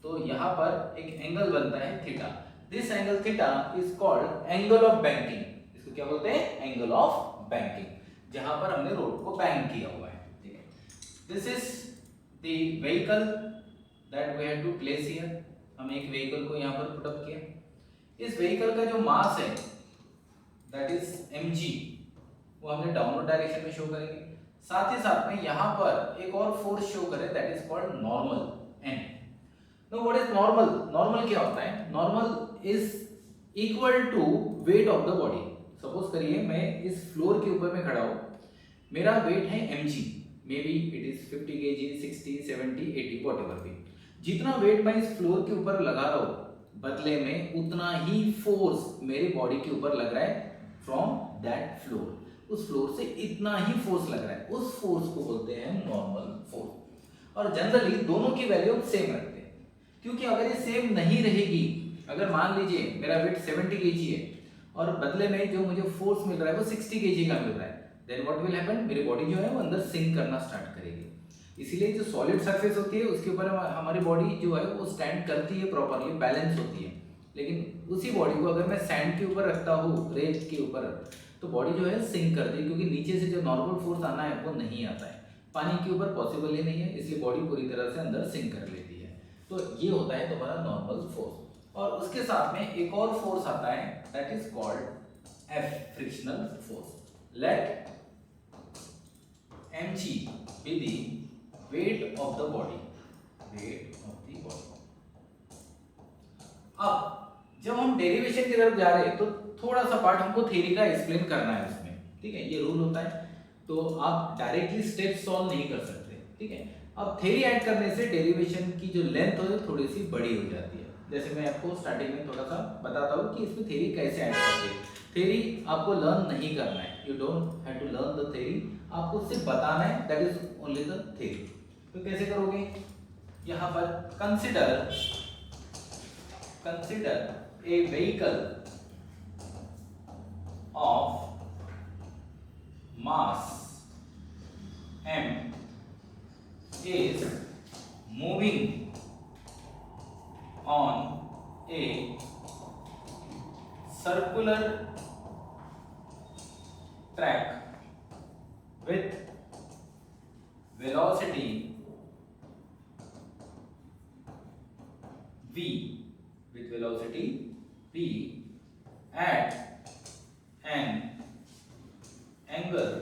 तो यहाँ पर एक एंगल बनता है theta. This angle theta is called angle of banking. इसको क्या बोलते हैं, एंगल ऑफ बैंकिंग, जहां पर हमने रोड को बैंक किया हुआ है। ठीक है, this is the vehicle that we have to place here. हम एक व्हीकल को यहाँ पर पुट अप किया। इस व्हीकल का जो मास है दैट इज mg, वो हमने डाउनवर्ड डायरेक्शन में शो करेंगे। साथ ही साथ में यहाँ पर एक और फोर्स शो करें that is called normal n। Know what is normal, normal क्या होता है, normal is equal to weight of the body. Suppose करिए मैं इस फ्लोर के ऊपर में खड़ा हूं, मेरा वेट है mg, may be it is 50 kg, 60, 70, 80 whatever भी। जितना वेट मैं इस फ्लोर के ऊपर लगा रहा हूं, बदले में उतना ही फोर्स मेरी बॉडी के ऊपर लग रहा है फ्रॉम दैट फ्लोर। उस फ्लोर से इतना ही फोर्स लग रहा है, उस फोर्स को बोलते हैं नॉर्मल फोर्स। और जनरली दोनों की वैल्यू सेम रखते हैं, क्योंकि अगर ये सेम नहीं रहेगी, अगर मान लीजिए मेरा वेट 70 kg है और बदले में जो मुझे फोर्स मिल रहा है वो 60 kg का मिल रहा है, देन व्हाट विल हैपन, मेरी बॉडी जो है वो अंदर सिंक करना स्टार्ट करेगी। इसीलिए जो सॉलिड सरफेस होती है उसके ऊपर हमारी बॉडी जो है वो स्टैंड करती है, प्रॉपरली बैलेंस होती है। लेकिन उसी बॉडी को अगर मैं सैंड के ऊपर रखता हूँ, रेत के ऊपर, तो बॉडी जो है सिंक करती है, क्योंकि नीचे से जो नॉर्मल फोर्स आना है वो नहीं आता है, पानी के ऊपर पॉसिबल ही नहीं है, इसलिए बॉडी पूरी तरह से अंदर सिंक कर लेती है। तो ये होता है तुम्हारा नॉर्मल फोर्स। और उसके साथ में एक और फोर्स आता है, that is called F, frictional force. Let mg be the weight of the body, weight of the body। अब जब हम डेरिवेशन की तरफ जा रहे हैं तो थोड़ा सा पार्ट हमको थ्योरी का एक्सप्लेन करना है उसमें, ठीक है, ये रूल होता है, तो आप डायरेक्टली स्टेप सॉल्व नहीं कर सकते, ठीक है। अब थ्योरी ऐड करने से डेरिवेशन की जो लेंथ है थोड़ी सी बड़ी हो जाती है। जैसे मैं आपको स्टार्टिंग में थोड़ा सा बताता हूँ कि इसमें थ्योरी कैसे ऐड करते हैं। थ्योरी आपको लर्न नहीं करना है, you don't have to learn the theory, आपको सिर्फ बताना है, that is only the theory. तो कैसे करोगे, यहाँ पर consider a vehicle of mass m is moving on a circular track with velocity v at an angle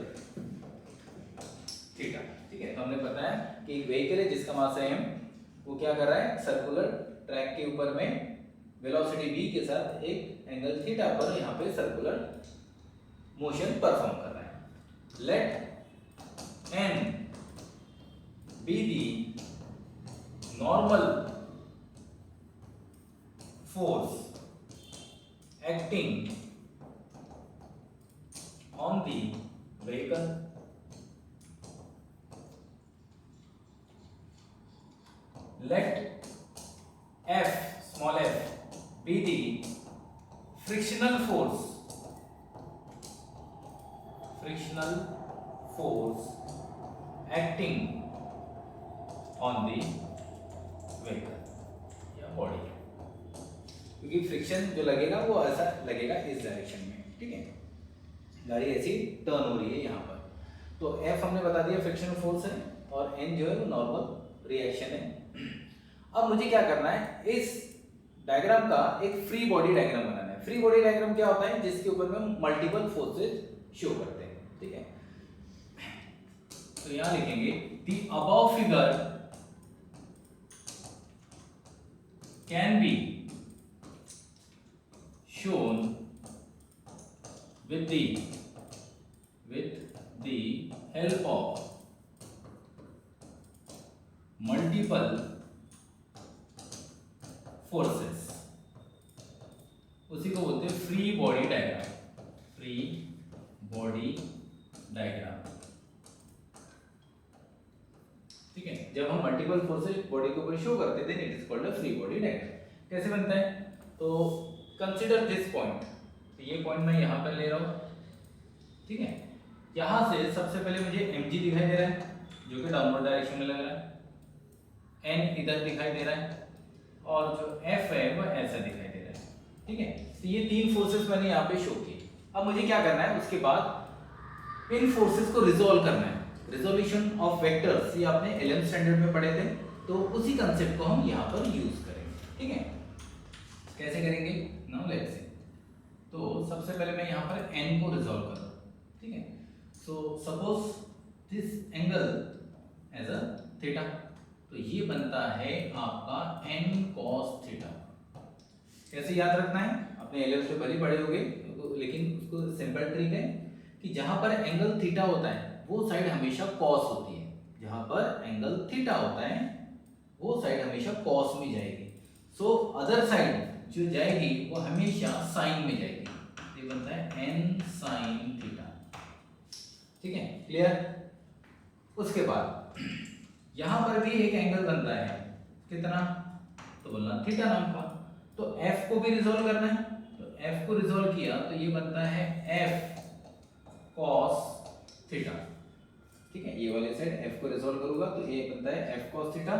theta, ठीक है। तो हमने पता है कि एक व्हीकल है जिसका मास है m, वो क्या कर रहा है, सर्कुलर ट्रैक के ऊपर में वेलोसिटी v के साथ एक एंगल थीटा पर यहाँ पे सर्कुलर मोशन परफॉर्म कर रहा है। Let n be the normal force acting on the vehicle, let f, small f, be the frictional force acting on the vehicle या बॉडी, क्योंकि फ्रिक्शन जो लगेगा वो ऐसा लगेगा इस डायरेक्शन में, ठीक है, गाड़ी ऐसी टर्न हो रही है यहाँ पर। तो F हमने बता दिया फ्रिक्शनल फोर्स है, और N जो है वो नॉर्मल रिएक्शन है। अब मुझे क्या करना है, इस डायग्राम का एक फ्री बॉडी डायग्राम बनाना है। फ्री बॉडी डायग्राम क्या होता है, जिसके ऊपर में हम मल्टीपल फोर्सेज शो करते हैं, ठीक है। तो यहां लिखेंगे the above figure can be shown with the help of multiple forces, उसी को बोलते हैं free body diagram, free body diagram, ठीक है। जब हम मल्टीपल फोर्सेस बॉडी के ऊपर शो करते हैं it is called a free body diagram. कैसे बनता है, तो कंसिडर दिस पॉइंट, तो ये पॉइंट मैं यहाँ पर ले रहा हूँ, ठीक है। यहाँ से सबसे पहले मुझे mg दिखाई दे रहा है जो कि डाउनवर्ड डायरेक्शन में लग रहा है, n इधर दिखाई दे रहा है, और जो f है वो ऐसा दिखाई दे रहा है, ठीक है। तो ये तीन फोर्सेस मैंने यहाँ पे शो किए। अब मुझे क्या करना है, उसके बाद इन फोर्सेस को रिजोल्व करना है। रिजोल्यूशन ऑफ वेक्टर्स ये आपने 11th स्टैंडर्ड में पढ़े थे, तो उसी कंसेप्ट को हम यहाँ पर यूज करेंगे, ठीक है। कैसे करेंगे, नाउ लेट्स सी। तो सबसे पहले मैं यहाँ पर n को रिजोल्व कर रहा हूँ, ठीक है। So suppose this angle as a theta, तो ये बनता है आपका n cos थीटा। कैसे याद रखना है, अपने 11th में भले पढ़े होंगे, लेकिन उसको सिंपल ट्रिक है कि जहां पर एंगल थीटा होता है वो साइड हमेशा cos होती है, जहां पर एंगल थीटा होता है वो साइड हमेशा cos में जाएगी। सो अदर साइड जो जाएगी वो हमेशा साइन में जाएगी, ये बनता है n sin थीटा, ठीक है, क्लियर। उसके बाद यहां पर भी एक एंगल बनता है, कितना, तो बोलना थीटा नाम का। तो f को भी रिजोल्व करना है, तो f को रिजोल्व किया तो ये बनता है f cos थीटा। ठीक है, ये वाले साइड f को रिजोल्व करूंगा तो ये बनता है f cos थीटा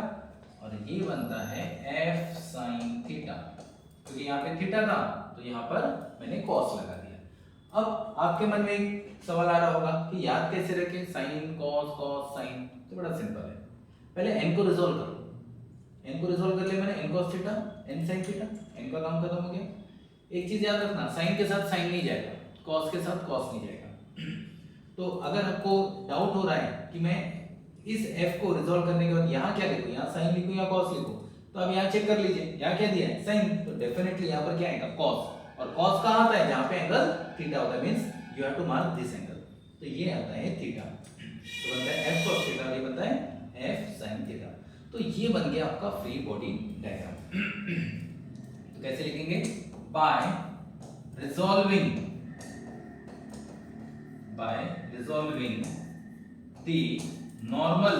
और ये बनता है f sin थीटा। क्योंकि यहाँ पे थीटा था तो यहाँ पर मैंने cos लगा दिया। अब आपके मन में एक सवाल आ रहा होगा कि याद कैसे रखें sin cos cos sin। तो बड़ा सिंपल है, पहले n को रिजोल्व करो, n को रिजोल्व कर लिया मैंने, n cos theta n sin theta, n का काम खत्म हो गया। एक चीज याद रखना, sin के साथ sin नहीं जाएगा, cos के साथ cos नहीं जाएगा। तो अगर आपको डाउट हो रहा है कि मैं इस f को रिजोल्व करने के बाद यहाँ क्या लिखूं, यहाँ sin लिखूं या cos लिखूं, तो अब यहाँ चेक कर लीजिए, यहाँ क्या दिया है sin, तो डेफिनेटली यहाँ पर क्या आएगा cos, और cos कहाँ आता है, जहाँ पे एंगल थीटा होता है, means you have to mark this angle, तो ये आता है थीटा। तो बनता है f cos थीटा, ये बनता है f sin थीटा। तो ये बन गया आपका फ्री बॉडी डायग्राम। तो कैसे लिखेंगे, by resolving the normal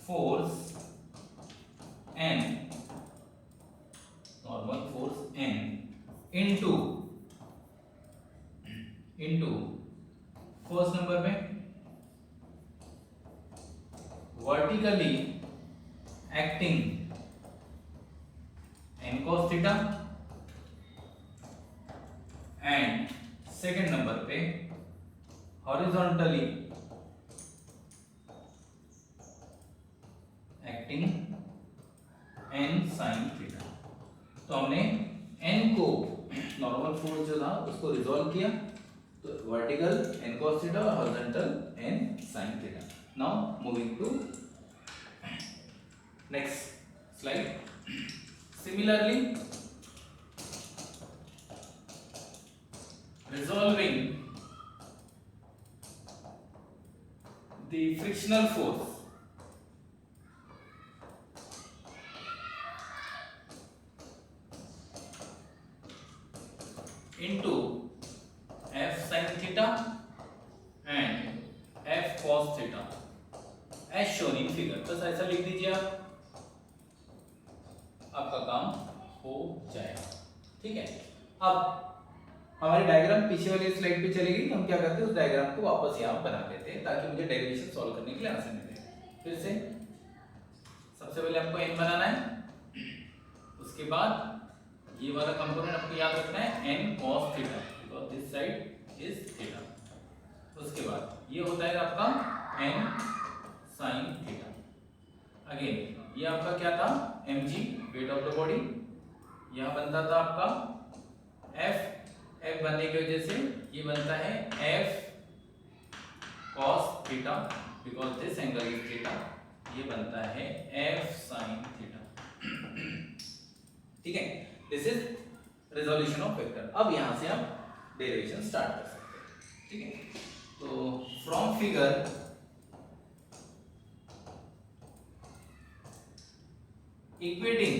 force n into first number पे vertically acting n cos theta and second number पे horizontally acting n sin theta. तो हमने n को नॉर्मल फोर्स जो था उसको रिजॉल्व किया, तो वर्टिकल n cos थीटा और horizontal n sin theta. Now moving to next slide. Similarly resolving the frictional force into f sin theta and f cos theta as shown in figure। बस ऐसा लिख दीजिए आप, आपका काम हो जाएगा। ठीक है, अब हमारी डायग्राम पीछे वाली स्लाइड पे चलेगी, हम क्या करते हैं उस डायग्राम को वापस यहाँ बना लेते हैं ताकि मुझे डेरिवेशन सॉल्व करने के लिए आसानी रहे। फिर से सबसे पहले आपको n बनाना है, उसके बाद ये वाला कंपोनेंट आपको याद रखना है n cos theta, because this side is theta. उसके बाद ये होता है आपका n sin थीटा। अगेन ये आपका क्या था, mg wait of the body, यहाँ बनता था आपका f बनने की वजह से ये बनता है f cos theta, because this angle is theta, ये बनता है f sin थीटा। ठीक है, this is resolution of vector. अब यहां से आप डेरिवेशन स्टार्ट कर सकते हैं। ठीक है, तो from figure equating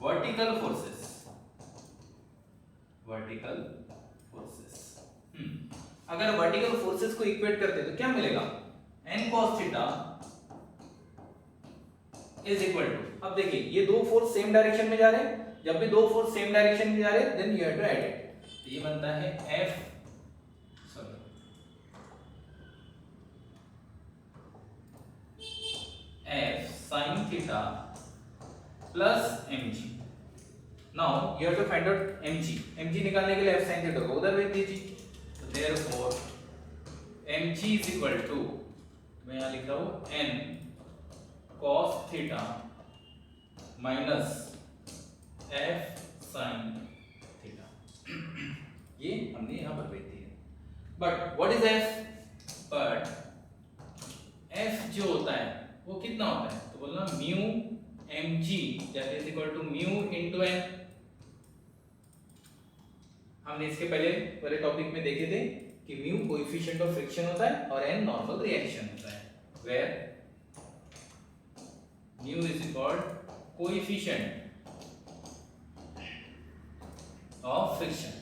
vertical forces अगर वर्टिकल फोर्सेस को इक्वेट करते तो क्या मिलेगा, n cos theta is equal to, अब देखिए ये दो फोर्स सेम डायरेक्शन में जा रहे हैं, जब भी दो फोर्स सेम डायरेक्शन में जा रहे हैं then you have to add it. तो ये बनता है f sin theta plus mg। Now you have to find out mg निकालने के लिए f sin थीटा को उधर भेज दीजिए। तो therefore mg is equal to, मैं यहां लिख रहा हूं n cos theta minus f sin theta. ये हमने यहां पर भेज दिया। But what is f, but f जो होता है वो कितना होता है, तो बोलना mu mg that is equal to mu into n। हमने इसके पहले वाले टॉपिक में देखे थे कि म्यू कोएफिशिएंट ऑफ फ्रिक्शन होता है और n नॉर्मल रिएक्शन होता है, where mu is called coefficient of friction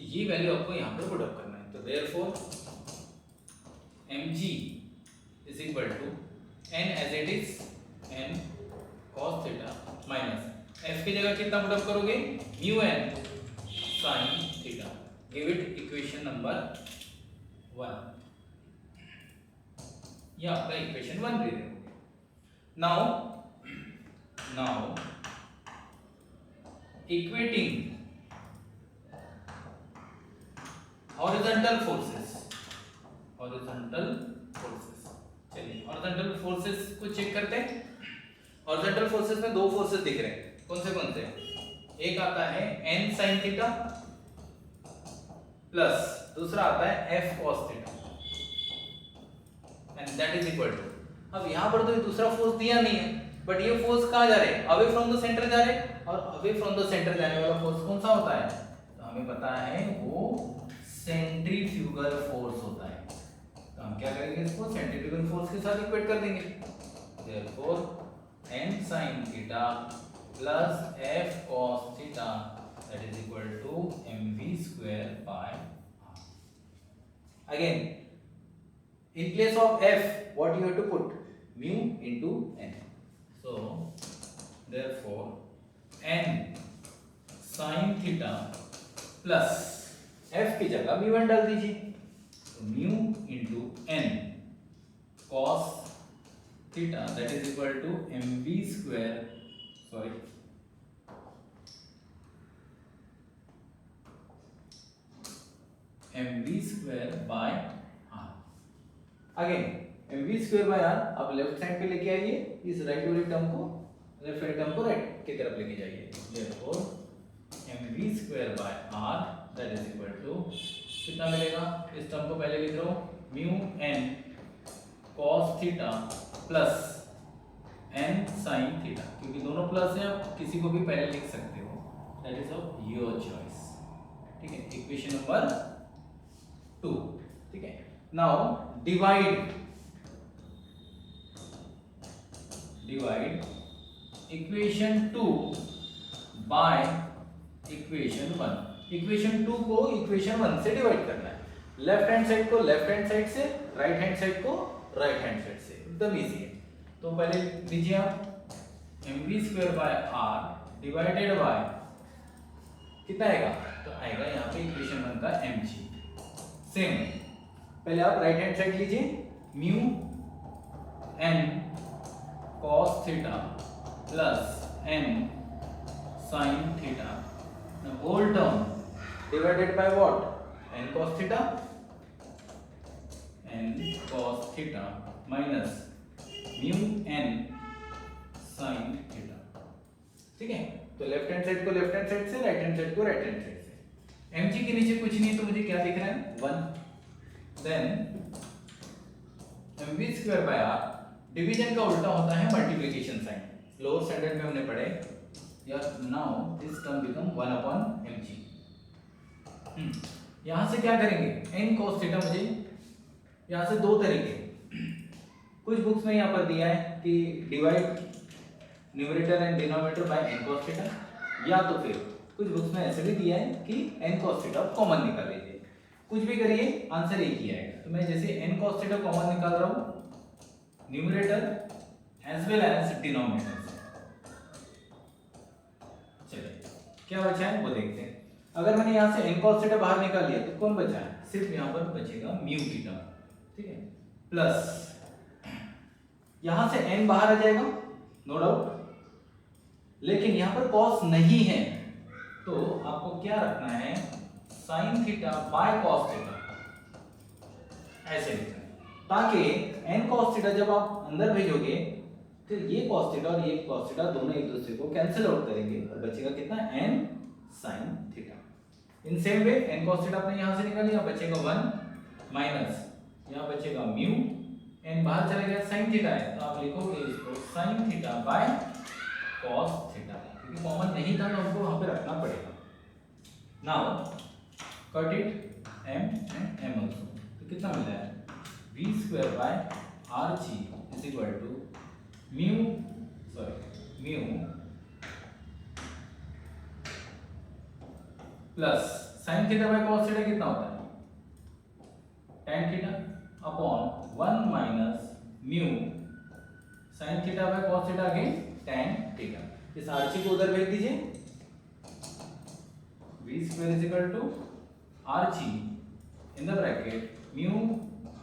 ये वैल्यू आपको यहाँ पर पुट अप करना है। तो therefore mg is equal to n as it is n cos theta minus f की जगह कितना पुट अप करोगे, mu n sin theta. Give it equation number 1, ये आपका इक्वेशन 1 दे दोगे। नाउ इक्वेटिंग हॉरिजॉन्टल फोर्सेस, चलिए हॉरिजॉन्टल फोर्सेस को चेक करते हैं। हॉरिजॉन्टल फोर्सेस में दो फोर्सेस दिख रहे हैं, कौन से? एक आता है n sin थीटा प्लस दूसरा आता है f cos theta and that is equal to, अब यहां पर तो ये दूसरा फोर्स दिया नहीं है, बट ये फोर्स कहां जा रहे हैं, अवे फ्रॉम द सेंटर जा रहे हैं, और अवे फ्रॉम द सेंटर जाने वाला फोर्स कौन सा होता है, तो हमें पता है वो सेंट्रीफ्यूगल फोर्स होता है। तो हम क्या करेंगे, इसको सेंट्रीफ्यूगल फोर्स के साथ इक्वेट कर देंगे। Therefore n sin theta plus f cos theta that is equal to mv square by r। Again in place of f what you have to put, mu into n, so therefore n sin theta plus f की जगह mu n डाल दीजिए, तो mu into n cos theta that is equal to mv square, sorry mv square by r। Again mv square by r आप लेफ्ट साइड पे लेके आइए, इस राइट वाली टर्म को, लेफ्ट वाली टर्म को राइट की तरफ लेके जाइए। Therefore mv square by r that is equal to कितना मिलेगा, इस टर्म को पहले लिख रहा हूं, mu n cos theta plus n sin theta, क्योंकि दोनों प्लस है, आप किसी को भी पहले लिख सकते हो, that is of your choice. ठीक है, इक्वेशन नंबर 2। ठीक है, now divide equation 2 by equation 1। Equation 2 को इक्वेशन 1 से डिवाइड करना है, लेफ्ट हैंड साइड को लेफ्ट हैंड साइड से, राइट हैंड साइड को राइट हैंड साइड से, एकदम इजी है। तो पहले लीजिए आप mv square by r divided bye कितना आएगा, तो आएगा यहाँ पे इक्वेशन 1 का mg। सेम पहले आप राइट हैंड साइड लीजिए, mu n cos theta plus n sin theta, the whole term divided by what, n cos theta, n cos theta minus mu n sin theta। ठीक है, तो लेफ्ट हैंड साइड को लेफ्ट हैंड साइड से, राइट हैंड साइड को राइट हैंड साइड से। mg के नीचे कुछ नहीं, तो मुझे क्या दिख रहा है, 1। Then mv square by r, division का उल्टा होता है मल्टीप्लिकेशन साइन, लोअर स्टैंडर्ड में हमने पढ़े यार। Now this term become 1 upon mg। यहां से क्या करेंगे, n cos थीटा, मुझे यहां से दो तरीके, कुछ बुक्स में यहां पर दिया है कि divide numerator and denominator by n cos theta, या तो फिर कुछ बुक्स में ऐसे भी दिया है कि n cos थीटा कॉमन निकाल लीजिए। कुछ भी करिए, आंसर एक ही आएगा। तो मैं जैसे n cos थीटा कॉमन निकाल रहा हूं numerator as well as denominator से। चलिए क्या बचा है वो देखते हैं। अगर मैंने यहां से n cos थीटा बाहर निकाल लिया तो कौन बचा है, सिर्फ यहां पर बचेगा म्यू थीटा। ठीक है, प्लस यहां से n बाहर आ जाएगा, नो डाउट, लेकिन यहां पर cos नहीं है, तो आपको क्या रखना है, sin theta by cos theta, ऐसे लिखना है, ताकि n cos थीटा जब आप अंदर भेजोगे तो ये cos थीटा और ये cos थीटा दोनों एक दूसरे को कैंसिल आउट करेंगे और बचेगा कितना, n sin theta. In same way n cos theta आपने यहां से निकाल लिया, बचेगा 1 माइनस यहां बचेगा म्यू, n बाहर चला गया, sin थीटा है, तो आप लिखोगे इसको sin theta by cos theta, क्योंकि कॉमन नहीं था तो हमको वहां पे रखना पड़ेगा। Now cut it m and m also, तो कितना मिल रहा है, v square by rg is equal to mu plus sine theta by cos theta कितना होता है, tan theta upon 1 minus mu sine theta by cos theta again tan theta. इस आरसी को उधर भेज दीजिए, v square is equal to RC in the bracket mu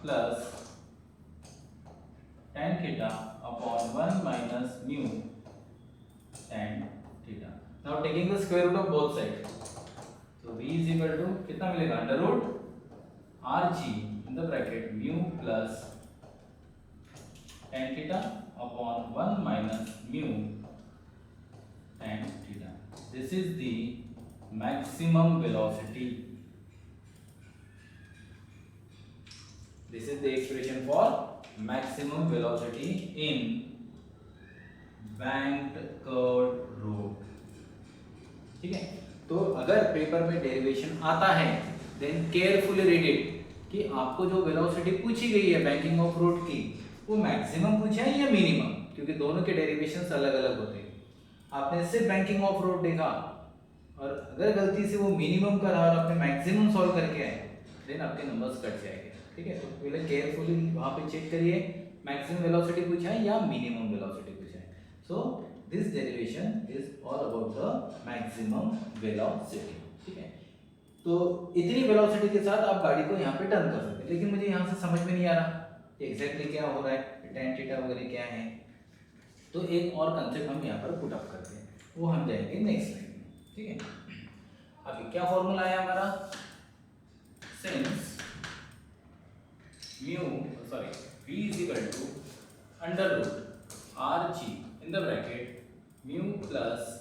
plus tan theta upon 1 minus mu tan theta. Now taking the square root of both side, तो v इज इक्वल टू कितना मिलेगा, under root rg in the bracket mu plus tan theta upon 1 minus mu tan theta. This is the maximum velocity, this is the expression for maximum velocity in banked curved road. ठीक है, तो अगर पेपर में डेरिवेशन आता है देन केयरफुली रीड इट कि आपको जो वेलोसिटी पूछी गई है बैंकिंग ऑफ रोड की वो मैक्सिमम पूछा है या मिनिमम, क्योंकि दोनों के डेरिवेशंस अलग अलग होते हैं। आपने सिर्फ बैंकिंग ऑफ रोड देखा और अगर गलती से वो मिनिमम का रहा और आपने मैक्सिमम सॉल्व करके आए देन आपके नंबर्स कट जाएंगे। ठीक है, तो पहले केयरफुली वहां पे चेक करिए मैक्सिमम वेलोसिटी पूछा है या मिनिमम वेलोसिटी पूछा है। So this derivation is all about the maximum velocity. ठीक है, तो इतनी वेलोसिटी के साथ आप गाड़ी को यहाँ पे टर्न कर सकते हैं, लेकिन मुझे यहाँ से समझ में नहीं आ रहा एग्जैक्टली क्या हो रहा है, tan थीटा वगैरह क्या है। तो एक और कंसेप्ट हम यहाँ पर पुट अप करते हैं, वो हम जाएंगे नेक्स्ट स्लाइड में। ठीक है, अभी क्या फॉर्मूला है हमारा, since mu sorry v is equal to under root rg in the bracket mu plus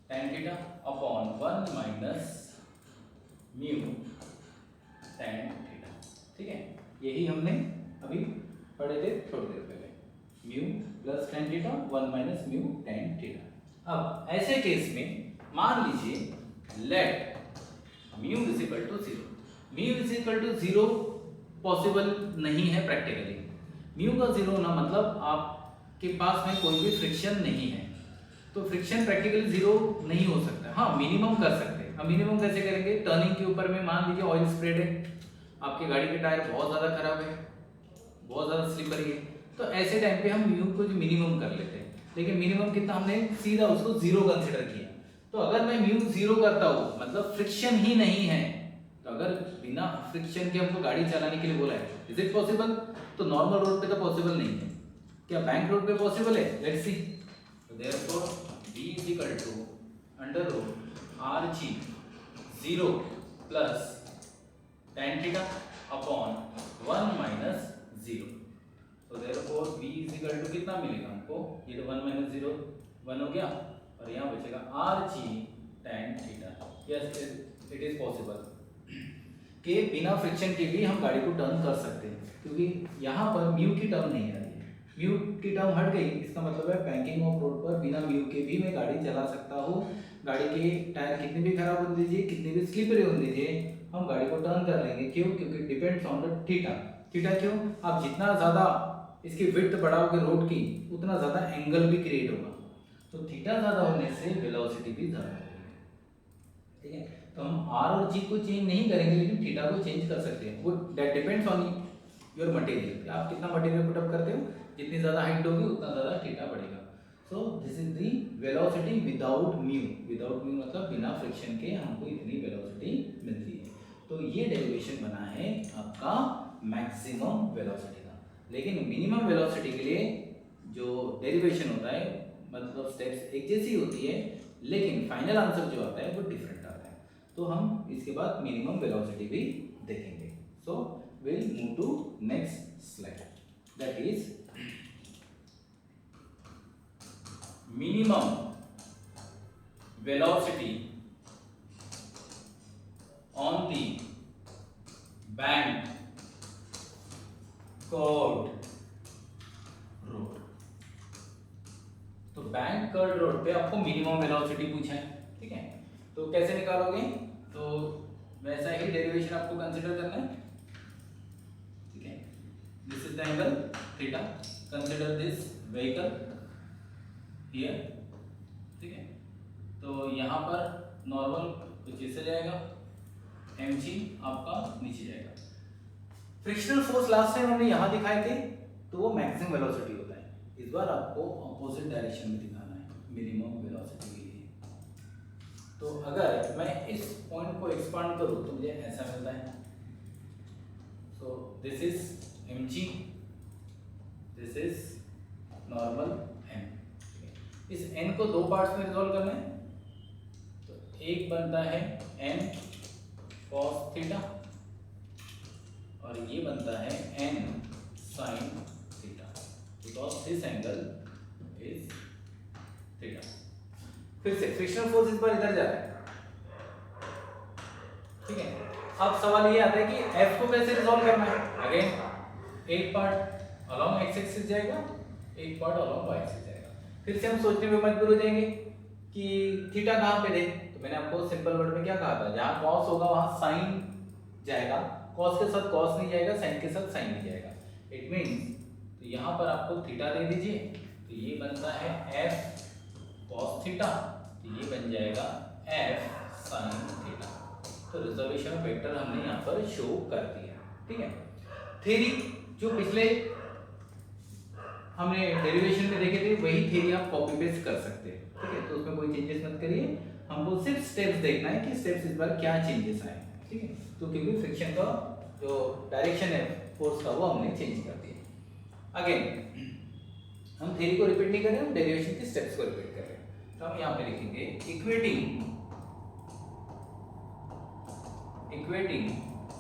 tan theta upon 1 minus mu tan theta. ठीक है, यही हमने अभी पढ़े थे थोड़ी देर पहले, mu plus tan theta 1 minus mu tan theta. अब ऐसे केस में मान लीजिए let mu is equal to 0, mu is equal to 0 possible नहीं है प्रैक्टिकली। म्यू का 0 होना मतलब आपके पास में कोई भी फ्रिक्शन नहीं है, तो फ्रिक्शन प्रैक्टिकली 0 नहीं हो सकता। हाँ, मिनिमम कर सकते हैं। अब मिनिमम कैसे करेंगे, टर्निंग के ऊपर में मान लीजिए ऑयल स्प्रेड है, आपकी गाड़ी के टायर बहुत ज़्यादा खराब है, बहुत ज़्यादा स्लिपरी है, तो ऐसे टाइम पे हम म्यू को मिनिमम कर लेते हैं। लेकिन मिनिमम कितना, हमने सीधा उसको 0 कंसिडर किया। तो अगर मैं म्यू 0 करता हूँ मतलब फ्रिक्शन ही नहीं है, तो अगर बिना फ्रिक्शन के हमको गाड़ी चलाने के लिए बोला है, इज इट पॉसिबल? तो नॉर्मल रोड पे तो पॉसिबल नहीं है, क्या बैंक रोड पे पॉसिबल है? Let's see. तो therefore v is equal to under root rg 0 plus tan theta upon 1 minus 0। तो therefore v is equal to कितना मिलेगा हमको, ये तो 1 माइनस 0 1 हो गया और यहाँ बचेगा rg tan theta. Yes, it is possible कि बिना फ्रिक्शन के भी हम गाड़ी को टर्न कर सकते हैं, क्योंकि यहाँ पर म्यू की टर्म नहीं आ रही है। म्यू की टर्म हट गई, इसका मतलब है बैंकिंग ऑफ रोड पर बिना म्यू के भी मैं गाड़ी चला सकता हूँ। गाड़ी के टायर कितने भी खराब हो दीजिए, कितने भी स्लिपरी हो दीजिए, हम गाड़ी को टर्न कर लेंगे। क्यों? क्योंकि depends on the theta. Theta क्यों? आप जितना ज़्यादा इसकी विड्थ बढ़ाओगे रोड की, उतना ज़्यादा एंगल भी क्रिएट होगा। तो थीटा ज़्यादा होने से वेलोसिटी भी ज़्यादा होगी। ठीक है, तो हम r और g को चेंज नहीं करेंगे, लेकिन थीटा को चेंज कर सकते हैं। वो that depends on your material, आप कितना मटेरियल पुट अप करते हो, जितनी ज़्यादा हाइट होगी उतना ज़्यादा थीटा बढ़ेगा। So this is the velocity without mu. Without mu मतलब बिना फ्रिक्शन के हमको इतनी वेलोसिटी मिलती है। तो ये डेरिवेशन बना है आपका मैक्सिमम वेलोसिटी का। लेकिन मिनिमम वेलोसिटी के लिए जो डेरिवेशन होता है मतलब स्टेप्स एक जैसी होती है, लेकिन फाइनल आंसर जो आता है वो डिफरेंट आता है। तो हम इसके बाद मिनिमम वेलोसिटी भी देखेंगे। So will move to next slide, that is minimum velocity on the bank curved road. तो बैंक कर्व्ड रोड पे आपको मिनिमम वेलोसिटी पूछा है। ठीक है, तो कैसे निकालोगे? तो वैसा ही डेरिवेशन आपको कंसीडर करना है। ठीक है, this is the angle theta, consider this vehicle here. ठीक है, तो यहाँ पर नॉर्मल तो नीचे जाएगा, mg आपका नीचे जाएगा। फ्रिक्शनल फोर्स लास्ट टाइम हमने यहाँ दिखाए थे, तो वो मैक्सिमम वेलोसिटी होता है। इस बार आपको अपोजिट डायरेक्शन में दिखाना है, मिनिमम वेलोसिटी के लिए। तो अगर मैं इस पॉइंट को एक्सपांड करूँ तो मुझे ऐसा मिलता है। So this is mg, this is normal n। इस n को दो पार्ट्स में रिजॉल्व करना है, तो एक बनता है n cos थीटा और ये बनता है n sin theta, because this angle is theta. फिर से फ्रिक्शनल फोर्स इस पर इधर जा रहा है, ठीक है। अब सवाल ये आता है कि F को कैसे रिजॉल्व करना है। अगेन एक पार्ट अलोंग x एक्सिस जाएगा, एक पार्ट अलोंग y एक्सिस जाएगा। फिर से हम सोचने में मजबूर हो जाएंगे कि थीटा कहाँ पे दे। तो मैंने आपको सिंपल वर्ड में क्या कहा था, जहाँ cos होगा वहाँ sin जाएगा, cos के साथ cos नहीं जाएगा, sin के साथ sin नहीं जाएगा। इट मीन्स तो यहाँ पर आपको थीटा दे दीजिए, तो ये बनता है f cos थीटा, तो ये बन जाएगा f sin थीटा। तो रिजर्वेशन ऑफ वेक्टर हमने यहाँ पर शो कर दिया, ठीक है। थ्योरी जो पिछले हमने डेरिवेशन में देखे थे वही थ्योरी आप कॉपी पेस्ट कर सकते हैं, ठीक है। तो उसमें कोई चेंजेस मत करिए, हमको सिर्फ स्टेप्स देखना है कि स्टेप्स इस बार क्या चेंजेस आए, ठीक है। तो क्योंकि फ्रिक्शन का जो डायरेक्शन है फोर्स का वो हमने चेंज कर दिया। अगेन हम थ्योरी को रिपीट नहीं कर रहे, हम डेरिवेशन के स्टेप्स को रिपीट कर रहे हैं। तो हम यहाँ पे लिखेंगे इक्वेटिंग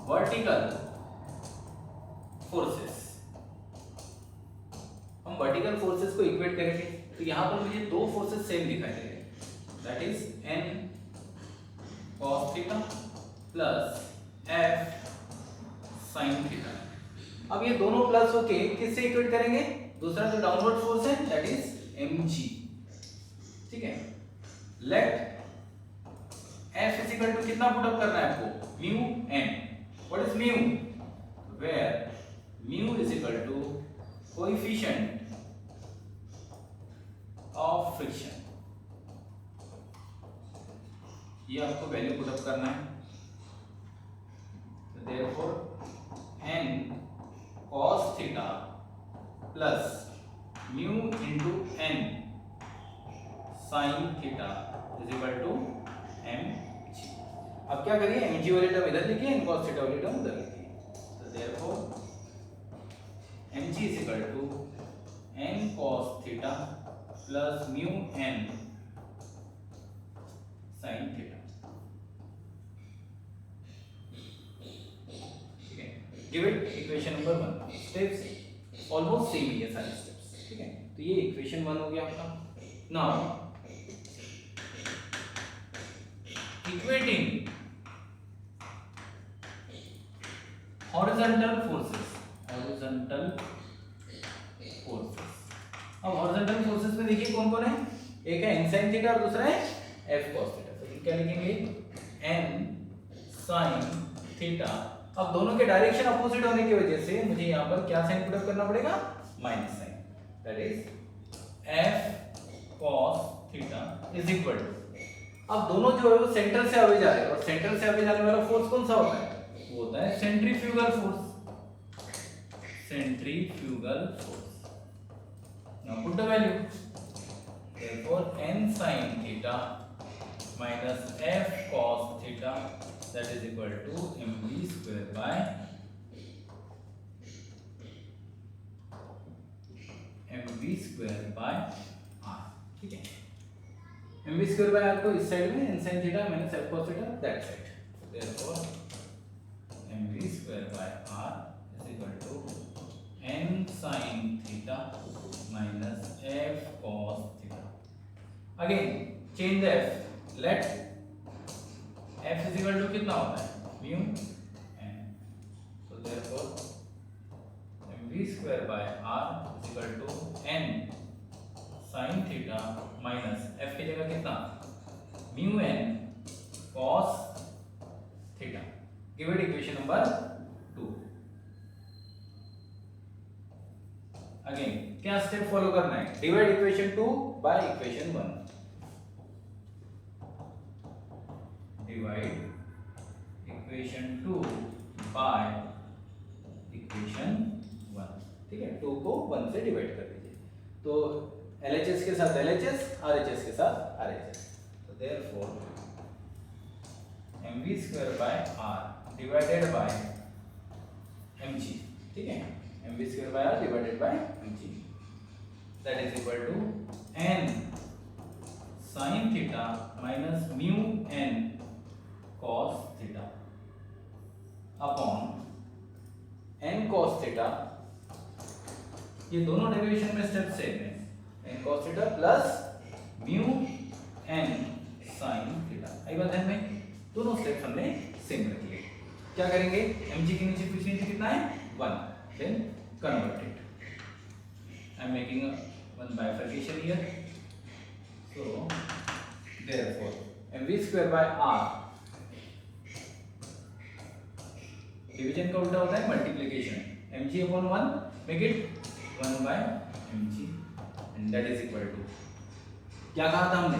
वर्टिकल फोर्सेस। हम वर्टिकल फोर्सेस को इक्वेट करेंगे, तो यहाँ पर मुझे दो फोर्सेस सेम दिखाई दे रहे हैं, that is n cos theta plus f sin theta. अब ये दोनों प्लस होके किससे इक्वेट करेंगे, दूसरा जो डाउनवर्ड फोर्स है दैट इज mg, ठीक है। Let f is equal to कितना पुट अप करना है आपको, mu n। What is mu, where mu is equal to coefficient of friction, ये आपको वैल्यू पुट अप करना है। तो therefore n cos theta plus mu into n sin theta is equal to mg। अब क्या करिए, mg वाली टर्म इधर लिखिए, n cos थीटा वाली टर्म उधर लिखिए। तो therefore mg is equal to n cos theta plus mu n sin theta, ठीक है। Give it equation number 1। Steps almost same ही है सारे स्टेप्स, ठीक है। तो ये इक्वेशन 1 हो गया आपका। Now equating horizontal forces, horizontal forces. अब हॉरिजॉन्टल फोर्सेस में देखिए कौन कौन है, एक है n sin थीटा और दूसरा है f cos थीटा। तो क्या लिखेंगे, n sin थीटा। अब दोनों के डायरेक्शन अपोजिट होने की वजह से मुझे यहाँ पर क्या साइन पुट अप करना पड़ेगा, minus sine, that is f cos theta is equal to, अब दोनों जो है वो सेंटर से अवे जा रहे हैं, और सेंटर से अवे जाने वाला फोर्स कौन सा होता है, वो होता है centrifugal force, centrifugal force. Now put the value, therefore n sin theta minus f cos theta that is equal to mv square by r, ठीक है। mv square by r को इस साइड में n sin theta minus f cos theta that side, therefore mv square by r is equal to n sin theta minus f cos theta। Again change the f, let f is equal to कितना होता है, mu n, so therefore mv square by r is equal to n sin theta minus f की जगह कितना, mu n cos theta। give it equation number 2। Again क्या स्टेप फॉलो करना है, divide equation 2 by equation 1, divide divide equation 2 by equation 1, ठीक है। 2 को 1 से डिवाइड कर दीजिए, तो LHS के साथ LHS, RHS के साथ RHS, तो therefore mv² by r divided by mg, ठीक है, mv² by r divided by mg, that is equal to n sin theta minus mu n cos theta upon n cos theta, ये दोनों डेरिवेशन में स्टेप सेम है, n cos theta plus mu n sin theta. आई बात ध्यान में, दोनों स्टेप्स हमने सेम रख लिए। क्या करेंगे, mg के नीचे कुछ नहीं, कितना है 1, then convert it. I am making one bifurcation here, so therefore mv² by r, division का उल्टा होता है multiplication, mg upon 1 make it 1 by mg and that is equal to, क्या कहा था हमने,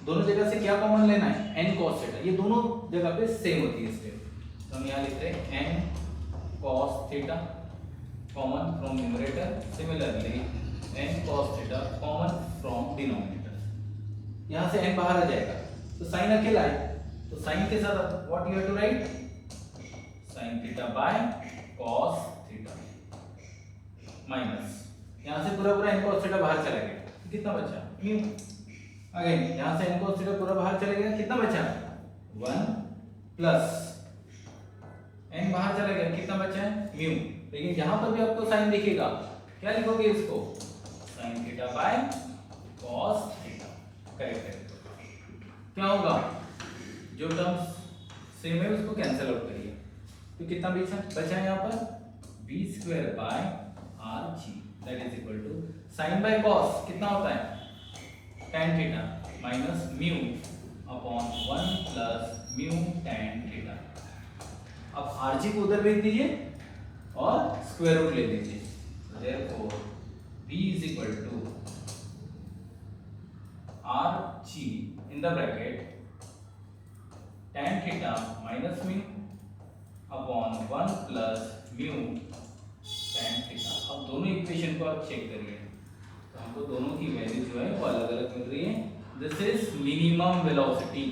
दोनों जगह से क्या कॉमन लेना है, n cos थीटा, ये दोनों जगह पे सेम होती है स्टेप, तो हम यहाँ लिखते हैं n cos theta common from numerator, similarly n cos theta common from denominator, यहाँ से n बाहर आ जाएगा तो साइन अकेला है, तो साइन के साथ what you have to write, sin theta by cos theta minus, यहाँ से पूरा n cos थीटा बाहर चला गया, कितना बचा म्यू, अगेन यहाँ से n cos थीटा पूरा बाहर चला गया, कितना बचा 1 प्लस n बाहर चला गया, कितना बचा है म्यू, लेकिन यहाँ पर भी आपको साइन दिखेगा, क्या लिखोगे इसको, sin theta by cos theta, correct है। क्या होगा, जो टर्म्स सेम है उसको कैंसिल आउट करिए, तो कितना बचा है यहाँ पर b² by rg, that is equal to sine by cos कितना होता है tan theta minus mu upon 1 plus mu tan theta. अब rg को उधर भेज दीजिए और स्क्वायर रूट ले लीजिए, therefore b is equal to rg in the bracket tan theta minus mu upon 1 plus mu tan theta. अब दोनों इक्वेशन को आप चेक करिए, तो हमको दोनों की वैल्यू जो है वो अलग अलग मिल रही है, दिस इज मिनिमम वेलोसिटी,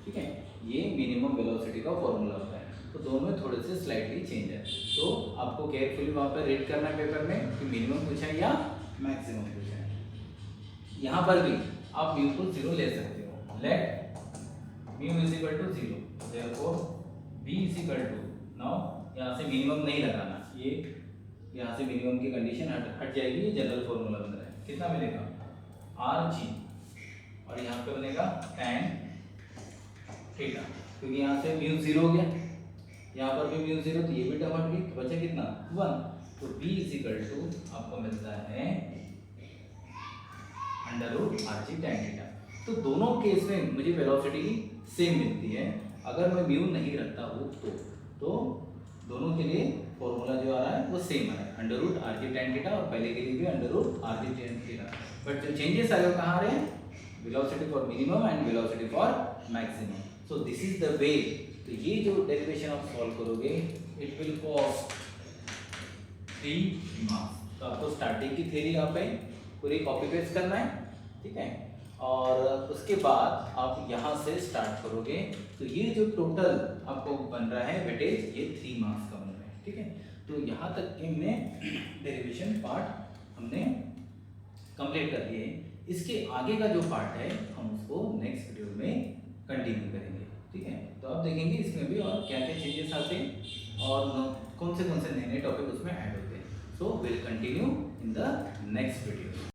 ठीक है, ये मिनिमम वेलोसिटी का फॉर्मूला होता है, तो दोनों में थोड़े से स्लाइटली चेंज है, तो आपको केयरफुली वहाँ पर रीड करना है पेपर में कि मिनिमम पूछा है या मैक्सिमम पूछा है। यहाँ पर भी आप म्यू को 0 ले सकते हो, let mu is equal to 0, therefore b is equal to, now यहाँ से मिनिमम नहीं लगाना, ये यहाँ से मिनिमम की कंडीशन हट जाएगी, ये जनरल फॉर्मूला बन रहा है, कितना मिलेगा rg और यहाँ पे बनेगा tan थीटा, क्योंकि यहाँ से म्यू 0 हो गया, यहाँ पर भी म्यू 0, तो ये भी टर्म हट गई, तो बचा कितना 1, तो b इज इक्वल टू आपको मिलता है √rg tan थीटा। तो दोनों केस में मुझे वेलोसिटी सेम मिलती है, अगर मैं म्यू नहीं रखता हूँ तो दोनों के लिए फॉर्मूला जो आ रहा है वो सेम आ रहा है, √rg tan थीटा, और पहले के लिए भी √rg tan थीटा, बट जो चेंजेस आ रहे हो कहाँ आ रहे हैं, velocity for minimum and velocity for maximum. So this is the way, तो ये जो डेरिवेशन आप सॉल्व करोगे इट विल कॉस्ट 3 मार्क्स। तो आपको स्टार्टिंग की थ्योरी यहाँ पे पूरी कॉपी पेस्ट करना है, ठीक है, और उसके बाद आप यहाँ से स्टार्ट करोगे, तो ये जो टोटल आपको बन रहा है वेटेज, ये 3 मार्क्स का बन रहा है, ठीक है। तो यहाँ तक के हमने डेरिवेशन पार्ट हमने कंप्लीट कर लिए, इसके आगे का जो पार्ट है हम उसको नेक्स्ट वीडियो में कंटिन्यू करेंगे, ठीक है। तो आप देखेंगे इसमें भी और क्या क्या चेंजेस आते हैं और कौन से नए टॉपिक उसमें ऐड होते हैं। So will continue in the next video.